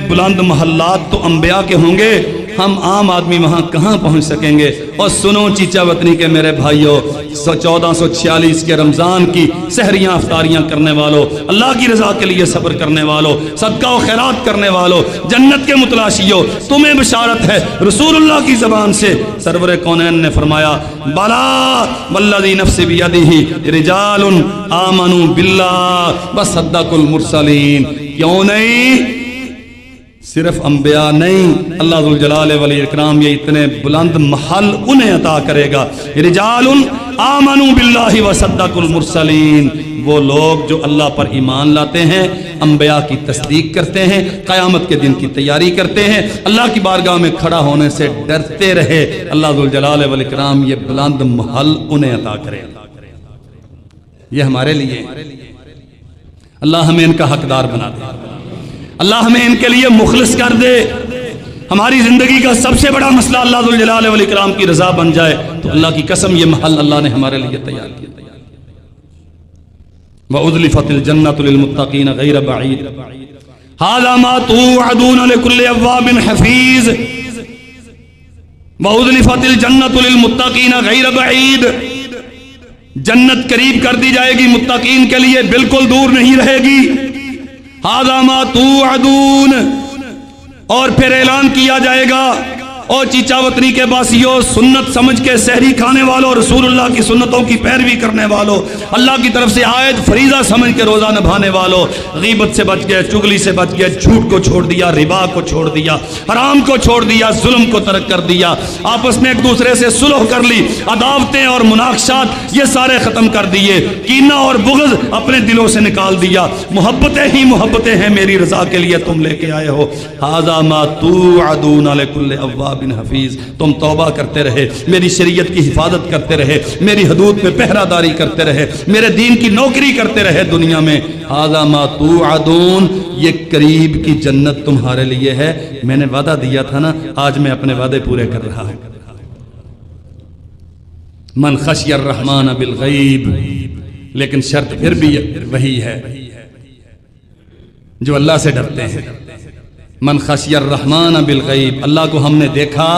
بلند محلات تو انبیاء کے ہوں گے، ہم عام آدمی وہاں کہاں پہنچ سکیں گے۔ اور سنو چیچا وطنی کے میرے بھائیوں، 1446 کے رمضان کی سحریاں افطاریاں کرنے والوں، اللہ کی رضا کے لیے صبر کرنے والوں، صدقہ و خیرات کرنے والوں، جنت کے متلاشیوں، تمہیں بشارت ہے رسول اللہ کی زبان سے۔ سرور کونین نے فرمایا بلا والذی نفس بیدہ رجال آمنوا باللہ وصدقوا المرسلین۔ کیوں نہیں؟ صرف انبیاء نہیں، اللہ ذو الجلال والاکرام یہ اتنے بلند محل انہیں عطا کرے گا۔ رجال آمنوا باللہ وصدقوا المرسلین، وہ لوگ جو اللہ پر ایمان لاتے ہیں، انبیاء کی تصدیق کرتے ہیں، قیامت کے دن کی تیاری کرتے ہیں، اللہ کی بارگاہ میں کھڑا ہونے سے ڈرتے رہے، اللہ ذو الجلال والاکرام یہ بلند محل انہیں عطا کرے گا۔ یہ ہمارے لیے اللہ ہمیں ان کا حقدار بنا دے، اللہ ہمیں ان کے لیے مخلص کر دے۔ ہماری زندگی کا سب سے بڑا مسئلہ اللہ ذو الجلال والاکرام کی رضا بن جائے تو اللہ کی قسم یہ محل اللہ نے ہمارے لیے تیار کیا۔ وَأُزْلِفَتِ الْجَنَّةُ لِلْمُتَّقِينَ غَيْرَ بَعِيدٍ هَذَا مَا تُوعَدُونَ لِكُلِّ أَوَّابٍ حَفِيظٍ وَأُزْلِفَتِ الْجَنَّةُ لِلْمُتَّقِينَ غَيْرَ بَعِيدٍ، جنت قریب کر دی جائے گی متقین کے لیے، بالکل دور نہیں رہے گی۔ هَذَا مَا تُوعَدُونَ، اور پھر اعلان کیا جائے گا اور چیچا وطنی کے باسیوں، سنت سمجھ کے سحری کھانے والوں، رسول اللہ کی سنتوں کی پیروی کرنے والوں، اللہ کی طرف سے عائد فریضہ سمجھ کے روزہ نبھانے والوں، غیبت سے بچ گئے، چغلی سے بچ گئے، جھوٹ کو چھوڑ دیا، ربا کو چھوڑ دیا، حرام کو چھوڑ دیا، ظلم کو ترک کر دیا، آپس میں ایک دوسرے سے صلح کر لی، عداوتیں اور مناقشات یہ سارے ختم کر دیے، کینہ اور بغض اپنے دلوں سے نکال دیا، محبتیں ہی محبتیں ہیں میری رضا کے لیے تم لے کے آئے ہو۔ ھذا ما توعدون لکل اواب حفیظ، تم توبہ کرتے رہے، میری شریعت کی حفاظت کرتے رہے، میری حدود پہ پہرہ داری کرتے رہے، میرے دین کی نوکری کرتے رہے دنیا میں۔ ھذا ما توعدون، یہ قریب کی جنت تمہارے لیے ہے، میں نے وعدہ دیا تھا نا، آج میں اپنے وعدے پورے کر رہا ہوں۔ من خشی الرحمن بالغیب، لیکن شرط پھر بھی وہی ہے جو اللہ سے ڈرتے ہیں۔ من خشی الرحمن بالغیب، اللہ کو ہم نے دیکھا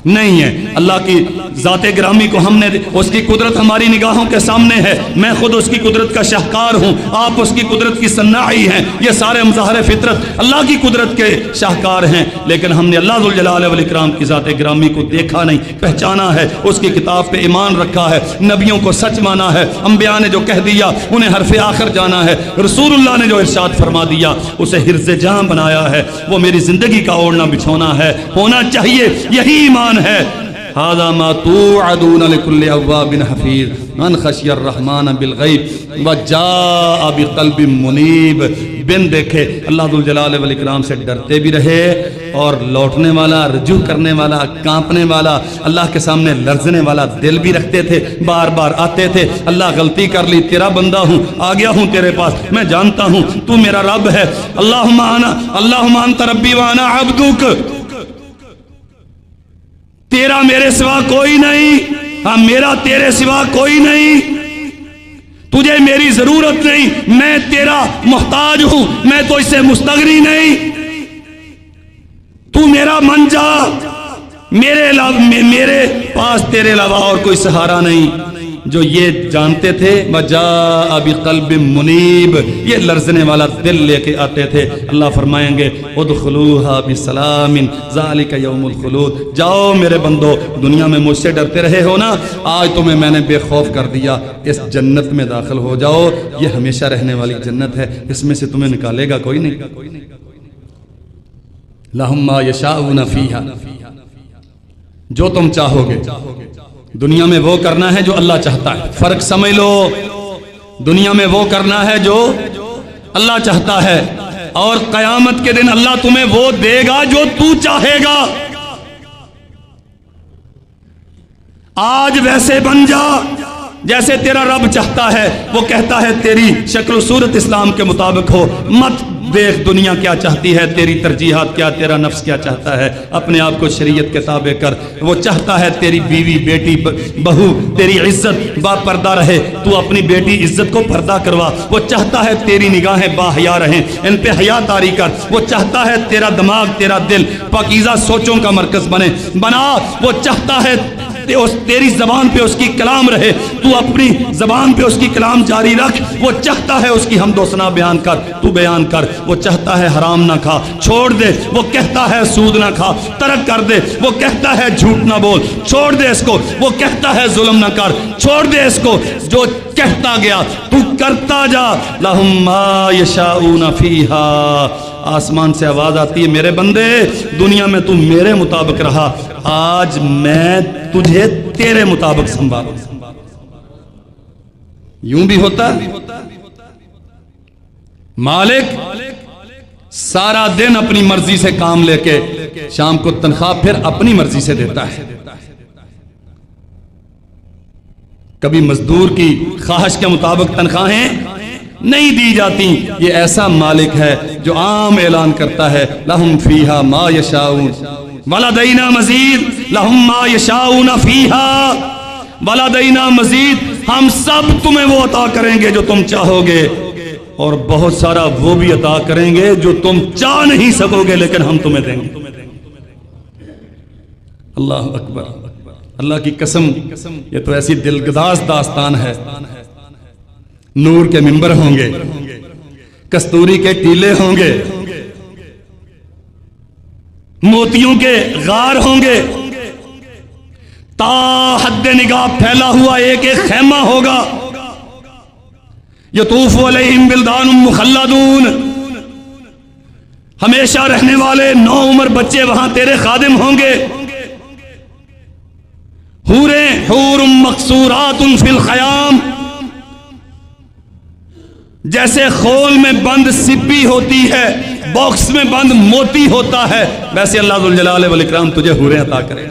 نہیں ہے، اللہ کی ذات گرامی کو ہم نے، اس کی قدرت ہماری نگاہوں کے سامنے ہے، میں خود اس کی قدرت کا شاہکار ہوں، آپ اس کی قدرت کی صناعی ہیں، یہ سارے مظاہر فطرت اللہ کی قدرت کے شاہکار ہیں، لیکن ہم نے اللہ ذو الجلال والاکرام کی ذات گرامی کو دیکھا نہیں، پہچانا ہے، اس کی کتاب پہ ایمان رکھا ہے، نبیوں کو سچ مانا ہے، انبیاء نے جو کہہ دیا انہیں حرف آخر جانا ہے، رسول اللہ نے جو ارشاد فرما دیا اسے حرز جاں بنایا ہے، وہ میری زندگی کا اوڑھنا بچھونا ہے، ہونا چاہیے، یہی ایمان ہے۔ ھذا ما توعدون لکل اواب حفیظ من خشی الرحمن بالغیب وجاء بقلب منیب، بن دیکھے اللہ ذو الجلال والاکرام سے ڈرتے بھی رہے اور لوٹنے والا، رجوع کرنے والا، کانپنے والا، اللہ کے سامنے لرزنے والا دل بھی رکھتے تھے، بار بار آتے تھے، اللہ غلطی کر لی، تیرا بندہ ہوں، آ گیا ہوں تیرے پاس، میں جانتا ہوں تو میرا رب ہے، اللہم انت ربی وانا عبدک، تیرا میرے سوا کوئی نہیں، ہاں میرا تیرے سوا کوئی نہیں، تجھے میری ضرورت نہیں، میں تیرا محتاج ہوں، میں تو اس سے مستغنی نہیں، تو میرا من جا، میرے پاس تیرے علاوہ اور کوئی سہارا نہیں، جو یہ جانتے تھے وجاء بقلب منیب، یہ لرزنے والا دل لے کے آتے تھے، اللہ فرمائیں گے ادخلوها بسلام ذالک یوم الخلود، جاؤ میرے بندو، دنیا میں مجھ سے ڈرتے رہے ہو نا، آج تمہیں میں نے بے خوف کر دیا، اس جنت میں داخل ہو جاؤ، یہ ہمیشہ رہنے والی جنت ہے، اس میں سے تمہیں نکالے گا کوئی نہیں۔ لہم ما یشاءون فیہا، جو تم چاہو گے دنیا میں وہ کرنا ہے جو اللہ چاہتا ہے، فرق سمجھ لو، دنیا میں وہ کرنا ہے جو اللہ چاہتا ہے، اور قیامت کے دن اللہ تمہیں وہ دے گا جو تو چاہے گا۔ آج ویسے بن جا جیسے تیرا رب چاہتا ہے، وہ کہتا ہے تیری شکل و صورت اسلام کے مطابق ہو، مت دیکھ دنیا کیا چاہتی ہے، تیری ترجیحات کیا، تیرا نفس کیا چاہتا ہے، اپنے آپ کو شریعت کے تابع کر۔ وہ چاہتا ہے تیری بیوی، بیٹی، بہو تیری عزت با پردہ رہے، تو اپنی بیٹی عزت کو پردہ کروا۔ وہ چاہتا ہے تیری نگاہیں با حیا رہیں، ان پہ حیا طاری کر۔ وہ چاہتا ہے تیرا دماغ، تیرا دل پاکیزہ سوچوں کا مرکز بنا۔ وہ چاہتا ہے تیری زبان پہ اس کی کلام رہے، تو اپنی زبان پہ اس کی کلام جاری رکھ۔ وہ چاہتا ہے اس کی حمد و ثنا بیان کر، تو بیان کر۔ وہ چاہتا ہے حرام نہ کھا، چھوڑ دے۔ وہ کہتا ہے سود نہ کھا، ترک کر دے۔ وہ کہتا ہے جھوٹ نہ بول، چھوڑ دے اس کو۔ وہ کہتا ہے ظلم نہ کر، چھوڑ دے اس کو۔ جو کہتا گیا تو کرتا جا۔ لہم ما یشاءون فیہا، آسمان سے آواز آتی ہے میرے بندے دنیا میں تو میرے مطابق رہا، آج میں تجھے تیرے مطابق سنبھالوں۔ یوں بھی ہوتا مالک سارا دن اپنی مرضی سے کام لے کے شام کو تنخواہ پھر اپنی مرضی سے دیتا ہے، کبھی مزدور کی خواہش کے مطابق تنخواہیں نہیں دی جاتی۔ یہ ایسا مالک ہے جو عام اعلان کرتا ہے لہم فیہا ما یشاؤون ولدینا مزید، لہم ما یشاؤون فیہا ولدینا مزید، ہم سب تمہیں وہ عطا کریں گے جو تم چاہو گے، اور بہت سارا وہ بھی عطا کریں گے جو تم چاہ نہیں سکو گے لیکن ہم تمہیں دیں گے۔ اللہ اکبر، اللہ کی قسم، یہ تو ایسی دلگداز داستان ہے۔ نور کے منبر ہوں گے، کستوری کے ٹیلے ہوں گے، موتیوں کے غار ہوں گے، تا حد نگاہ پھیلا ہوا ایک ایک خیمہ ہوگا۔ یطوف علیہم ولدان مخلدون، ہمیشہ رہنے والے نو عمر بچے وہاں تیرے خادم ہوں گے۔ حور مقصورات فی الخیام، جیسے خول میں بند سپی ہوتی ہے، باکس میں بند موتی ہوتا ہے، ویسے اللہ ذوالجلال والاکرام تجھے حوریں عطا کرے۔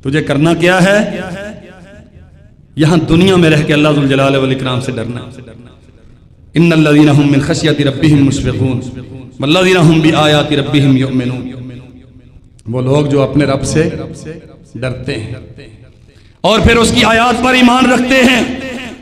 تجھے کرنا کیا ہے؟ یہاں دنیا میں رہ کے اللہ ذوالجلال والاکرام سے ڈرنا۔ ان الذین هم من خشیۃ ربهم مشفقون والذین هم بآیات ربهم یؤمنون، وہ لوگ جو اپنے رب سے ڈرتے ہیں اور پھر اس کی آیات پر ایمان رکھتے ہیں۔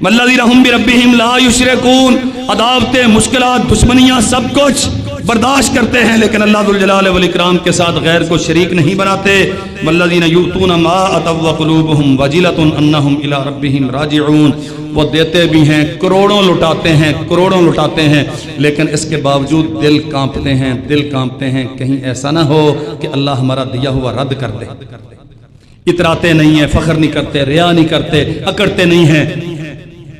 والذین هم بربهم لا یشرکون، عداوتیں، مشکلات، دشمنیاں سب کچھ برداشت کرتے ہیں لیکن اللہ ذوالجلال والاکرام کے ساتھ غیر کو شریک نہیں بناتے۔ والذین یؤتون ما آتوا وقلوبهم وجلۃ انہم الی ربهم راجعون، وہ دیتے بھی ہیں، کروڑوں لٹاتے ہیں، کروڑوں لٹاتے ہیں، لیکن اس کے باوجود دل کانپتے ہیں، دل کانپتے ہیں کہیں ایسا نہ ہو کہ اللہ ہمارا دیا ہوا رد کر دے۔ اتراتے نہیں ہیں، فخر نہیں کرتے، ریا نہیں کرتے، اکڑتے نہیں ہیں،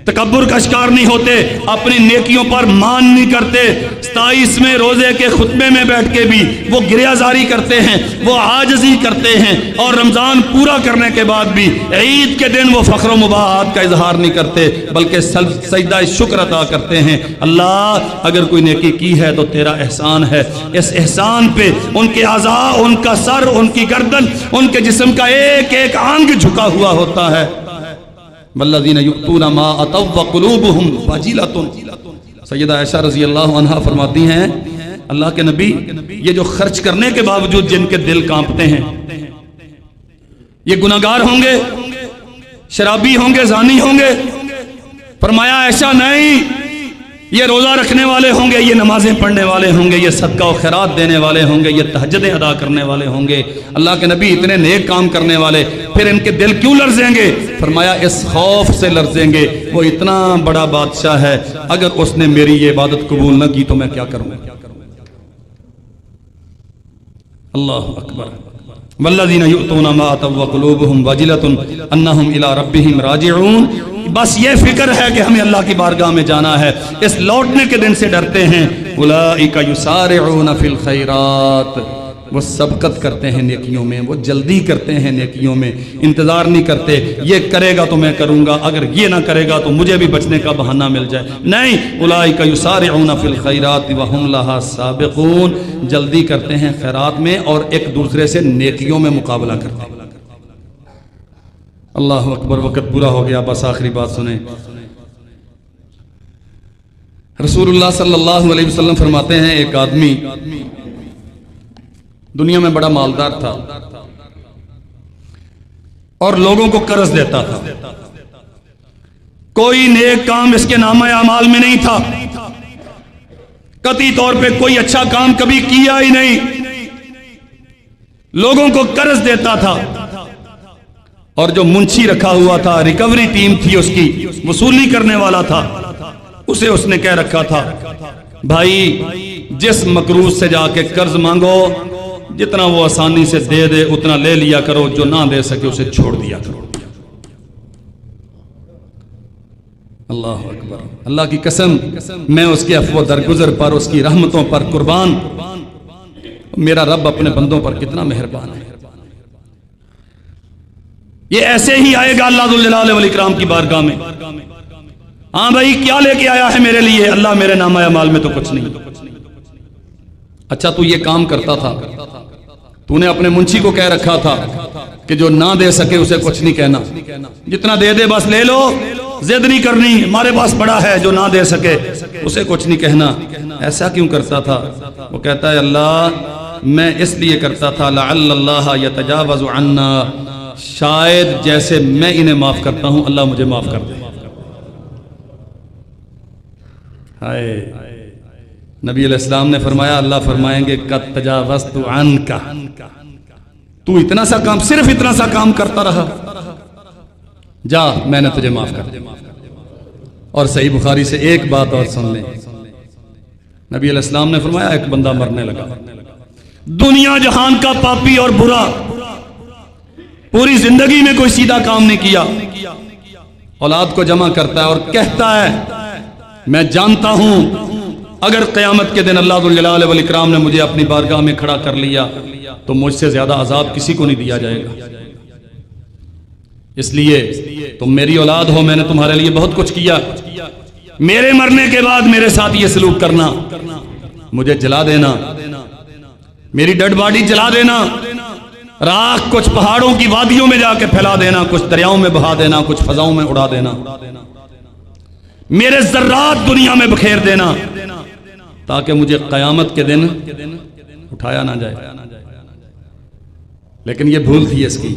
تکبر کا شکار نہیں ہوتے، اپنی نیکیوں پر مان نہیں کرتے۔ 27ویں روزے کے خطبے میں بیٹھ کے بھی وہ گریہ زاری کرتے ہیں، وہ عاجزی کرتے ہیں، اور رمضان پورا کرنے کے بعد بھی عید کے دن وہ فخر و مباحات کا اظہار نہیں کرتے بلکہ سجدہ شکر ادا کرتے ہیں۔ اللہ اگر کوئی نیکی کی ہے تو تیرا احسان ہے، اس احسان پہ ان کے اعضاء، ان کا سر، ان کی گردن، ان کے جسم کا ایک ایک انگ جھکا ہوا ہوتا ہے۔ والذین یؤتون ما آتوا وقلوبهم وجلۃ، سیدہ عائشہ رضی اللہ عنہا فرماتی ہیں اللہ کے نبی یہ جو خرچ کرنے کے باوجود جن کے دل کانپتے ہیں، یہ گناہگار ہوں گے، شرابی ہوں گے، زانی ہوں گے؟ فرمایا ایسا نہیں، یہ روزہ رکھنے والے ہوں گے، یہ نمازیں پڑھنے والے ہوں گے، یہ صدقہ و خیرات دینے والے ہوں گے، یہ تہجدیں ادا کرنے والے ہوں گے۔ اللہ کے نبی اتنے نیک کام کرنے والے پھر ان کے دل کیوں لرزیں گے؟ فرمایا اس خوف سے لرزیں گے، وہ اتنا بڑا بادشاہ ہے، اگر اس نے میری یہ عبادت قبول نہ کی تو میں کیا کروں؟ اللہ اکبر۔ والذین یؤتون ما آتوا وقلوبہم وجلۃ انہم الی ربہم راجعون، بس یہ فکر ہے کہ ہمیں اللہ کی بارگاہ میں جانا ہے، اس لوٹنے کے دن سے ڈرتے ہیں۔ اولئک یسارعون فی الخیرات، وہ سبقت کرتے ہیں نیکیوں میں، وہ جلدی کرتے ہیں نیکیوں میں، انتظار نہیں کرتے یہ کرے گا تو میں کروں گا، اگر یہ نہ کرے گا تو مجھے بھی بچنے کا بہانہ مل جائے، نہیں، اولئک یسارعون فی الخیرات وہم لہا سابقون، جلدی کرتے ہیں خیرات میں اور ایک دوسرے سے نیکیوں میں مقابلہ کرتے ہیں۔ اللہ اکبر، وقت پورا ہو گیا، بس آخری بات سنیں۔ رسول اللہ صلی اللہ علیہ وسلم فرماتے ہیں ایک آدمی دنیا میں بڑا مالدار تھا اور لوگوں کو قرض دیتا تھا، کوئی نیک کام اس کے نامہ اعمال میں نہیں تھا، قطعی طور پہ کوئی اچھا کام کبھی کیا ہی نہیں، لوگوں کو قرض دیتا تھا، اور جو منشی رکھا ہوا تھا، ریکوری ٹیم تھی اس کی، وصولی کرنے والا تھا، اسے اس نے کہہ رکھا تھا بھائی جس مقروض سے جا کے قرض مانگو جتنا وہ آسانی سے دے دے اتنا لے لیا کرو، جو نہ دے سکے اسے چھوڑ دیا کرو۔ اللہ اکبر، اللہ کی قسم میں اس کے عفو درگزر پر، اس کی رحمتوں پر قربان، میرا رب اپنے بندوں پر کتنا مہربان ہے۔ یہ ایسے ہی آئے گا اللہ ذوالجلال والاکرام کی بارگاہ میں، ہاں بھائی کیا لے کے آیا ہے میرے لیے؟ اللہ میرے نامہ اعمال میں تو کچھ نہیں۔ اچھا تو یہ کام کرتا تھا، تو نے اپنے منشی کو کہہ رکھا تھا کہ جو نہ دے سکے اسے کچھ نہیں کہنا، جتنا دے دے بس لے لو، ضد نہیں کرنی، ہمارے پاس بڑا ہے، جو نہ دے سکے اسے کچھ نہیں کہنا۔ ایسا کیوں کرتا تھا؟ وہ کہتا ہے اللہ میں اس لیے کرتا تھا لعل اللہ یتجاوز عنا، شاید جیسے میں انہیں معاف کرتا ہوں اللہ مجھے معاف کر دے۔ ہائے، نبی علیہ السلام نے فرمایا، اللہ فرمائیں گے قد تجاوزت عنک، تو اتنا سا کام، صرف اتنا سا کام کرتا رہا، جا میں نے تجھے معاف کر دیا۔ اور صحیح بخاری سے ایک بات اور سن لیں، نبی علیہ السلام نے فرمایا ایک بندہ مرنے لگا، دنیا جہان کا پاپی اور برا، پوری زندگی میں کوئی سیدھا کام نہیں کیا، اولاد کو جمع کرتا ہے اور کہتا ہے میں جانتا ہوں اگر قیامت کے دن اللہ ذوالجلال والاکرام نے مجھے اپنی بارگاہ میں کھڑا کر لیا تو مجھ سے زیادہ عذاب کسی کو نہیں دیا جائے گا، اس لیے تم میری اولاد ہو، میں نے تمہارے لیے بہت کچھ کیا، میرے مرنے کے بعد میرے ساتھ یہ سلوک کرنا، مجھے جلا دینا، میری ڈیڈ باڈی جلا دینا، راکھ کچھ پہاڑوں کی وادیوں میں جا کے پھیلا دینا، کچھ دریاؤں میں بہا دینا، کچھ فضاؤں میں اڑا دینا، میرے ذرات دنیا میں بکھیر دینا تاکہ مجھے قیامت کے دن اٹھایا نہ جائے۔ لیکن یہ بھول تھی اس کی،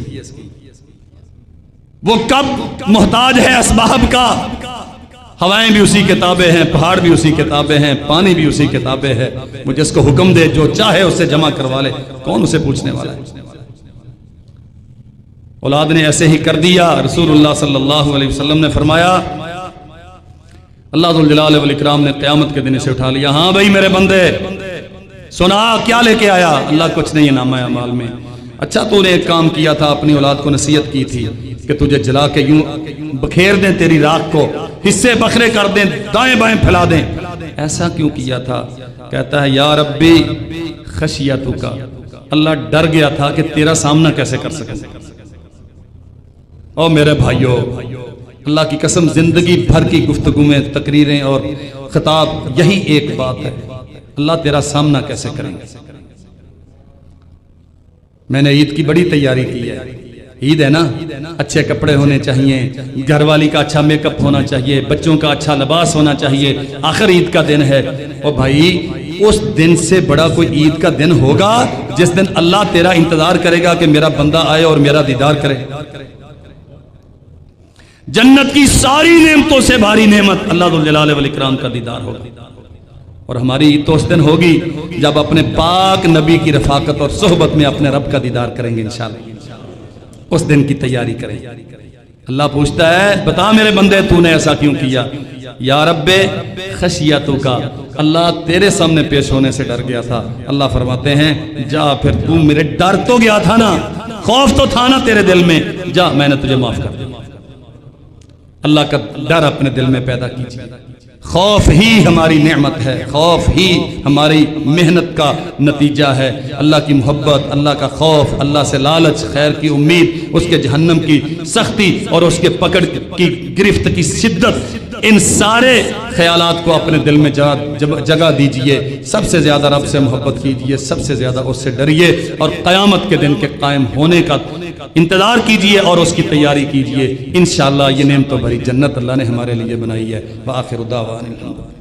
وہ کب محتاج ہے اسباب کا، ہوائیں بھی اسی کے تابع ہیں، پہاڑ بھی اسی کے تابع ہیں، پانی بھی اسی کے تابع ہے، مجھے اس کو حکم دے جو چاہے اسے جمع کروا لے، کون اسے پوچھنے والا ہے؟ اولاد نے ایسے ہی کر دیا۔ رسول اللہ صلی اللہ علیہ وسلم نے فرمایا اللہ ذوالجلال والاکرام نے قیامت کے دن اسے اٹھا لیا، ہاں بھائی میرے بندے سنا کیا لے کے آیا؟ اللہ کچھ نہیں ہے نامہ اعمال میں۔ اچھا تو نے ایک کام کیا تھا، اپنی اولاد کو نصیحت کی تھی کہ تجھے جلا کے یوں بکھیر دیں، تیری راکھ کو حصے بکھرے کر دیں، دائیں بائیں پھیلا دیں، ایسا کیوں کیا تھا؟ کہتا ہے یا ربی خشیتک، اللہ ڈر گیا تھا کہ تیرا سامنا کیسے کر سکے۔ اور میرے بھائیوں اللہ کی قسم زندگی بھر کی گفتگو میں تقریریں اور خطاب یہی ایک بات ہے، اللہ تیرا سامنا کیسے کریں گے۔ میں نے عید کی بڑی تیاری کی ہے، عید ہے نا، اچھے کپڑے ہونے چاہیے، گھر والی کا اچھا میک اپ ہونا چاہیے، بچوں کا اچھا لباس ہونا چاہیے، آخر عید کا دن ہے۔ اور بھائی اس دن سے بڑا کوئی عید کا دن ہوگا جس دن اللہ تیرا انتظار کرے گا کہ میرا بندہ آئے اور میرا دیدار کرے۔ جنت کی ساری نعمتوں سے بھاری نعمت اللہ ذوالجلال والاکرام کا دیدار ہوگا، اور ہماری عید تو اس دن ہوگی جب اپنے پاک نبی کی رفاقت اور صحبت میں اپنے رب کا دیدار کریں گے انشاءاللہ۔ اس دن کی تیاری کریں۔ اللہ پوچھتا ہے بتا میرے بندے تو نے ایسا کیوں کیا؟ یا رب خشیتو کا، اللہ تیرے سامنے پیش ہونے سے ڈر گیا تھا۔ اللہ فرماتے ہیں جا پھر تو میرے ڈر تو گیا تھا نا، خوف تو تھا نا تیرے دل میں، جا میں نے تجھے معاف کر دیا۔ اللہ کا ڈر اپنے دل میں پیدا کیجیے۔ خوف ہی ہماری نعمت ہے، خوف ہی ہماری محنت کا نتیجہ ہے۔ اللہ کی محبت، اللہ کا خوف، اللہ سے لالچ، خیر کی امید، اس کے جہنم کی سختی اور اس کے پکڑ کی گرفت کی شدت، ان سارے خیالات کو اپنے دل میں جگہ دیجئے۔ سب سے زیادہ رب سے محبت کیجئے، سب سے زیادہ اس سے ڈریے، اور قیامت کے دن کے قائم ہونے کا انتظار کیجئے اور اس کی تیاری کیجئے۔ انشاءاللہ یہ نعمتوں بھری جنت اللہ نے ہمارے لیے بنائی ہے۔ وآخر دعوانا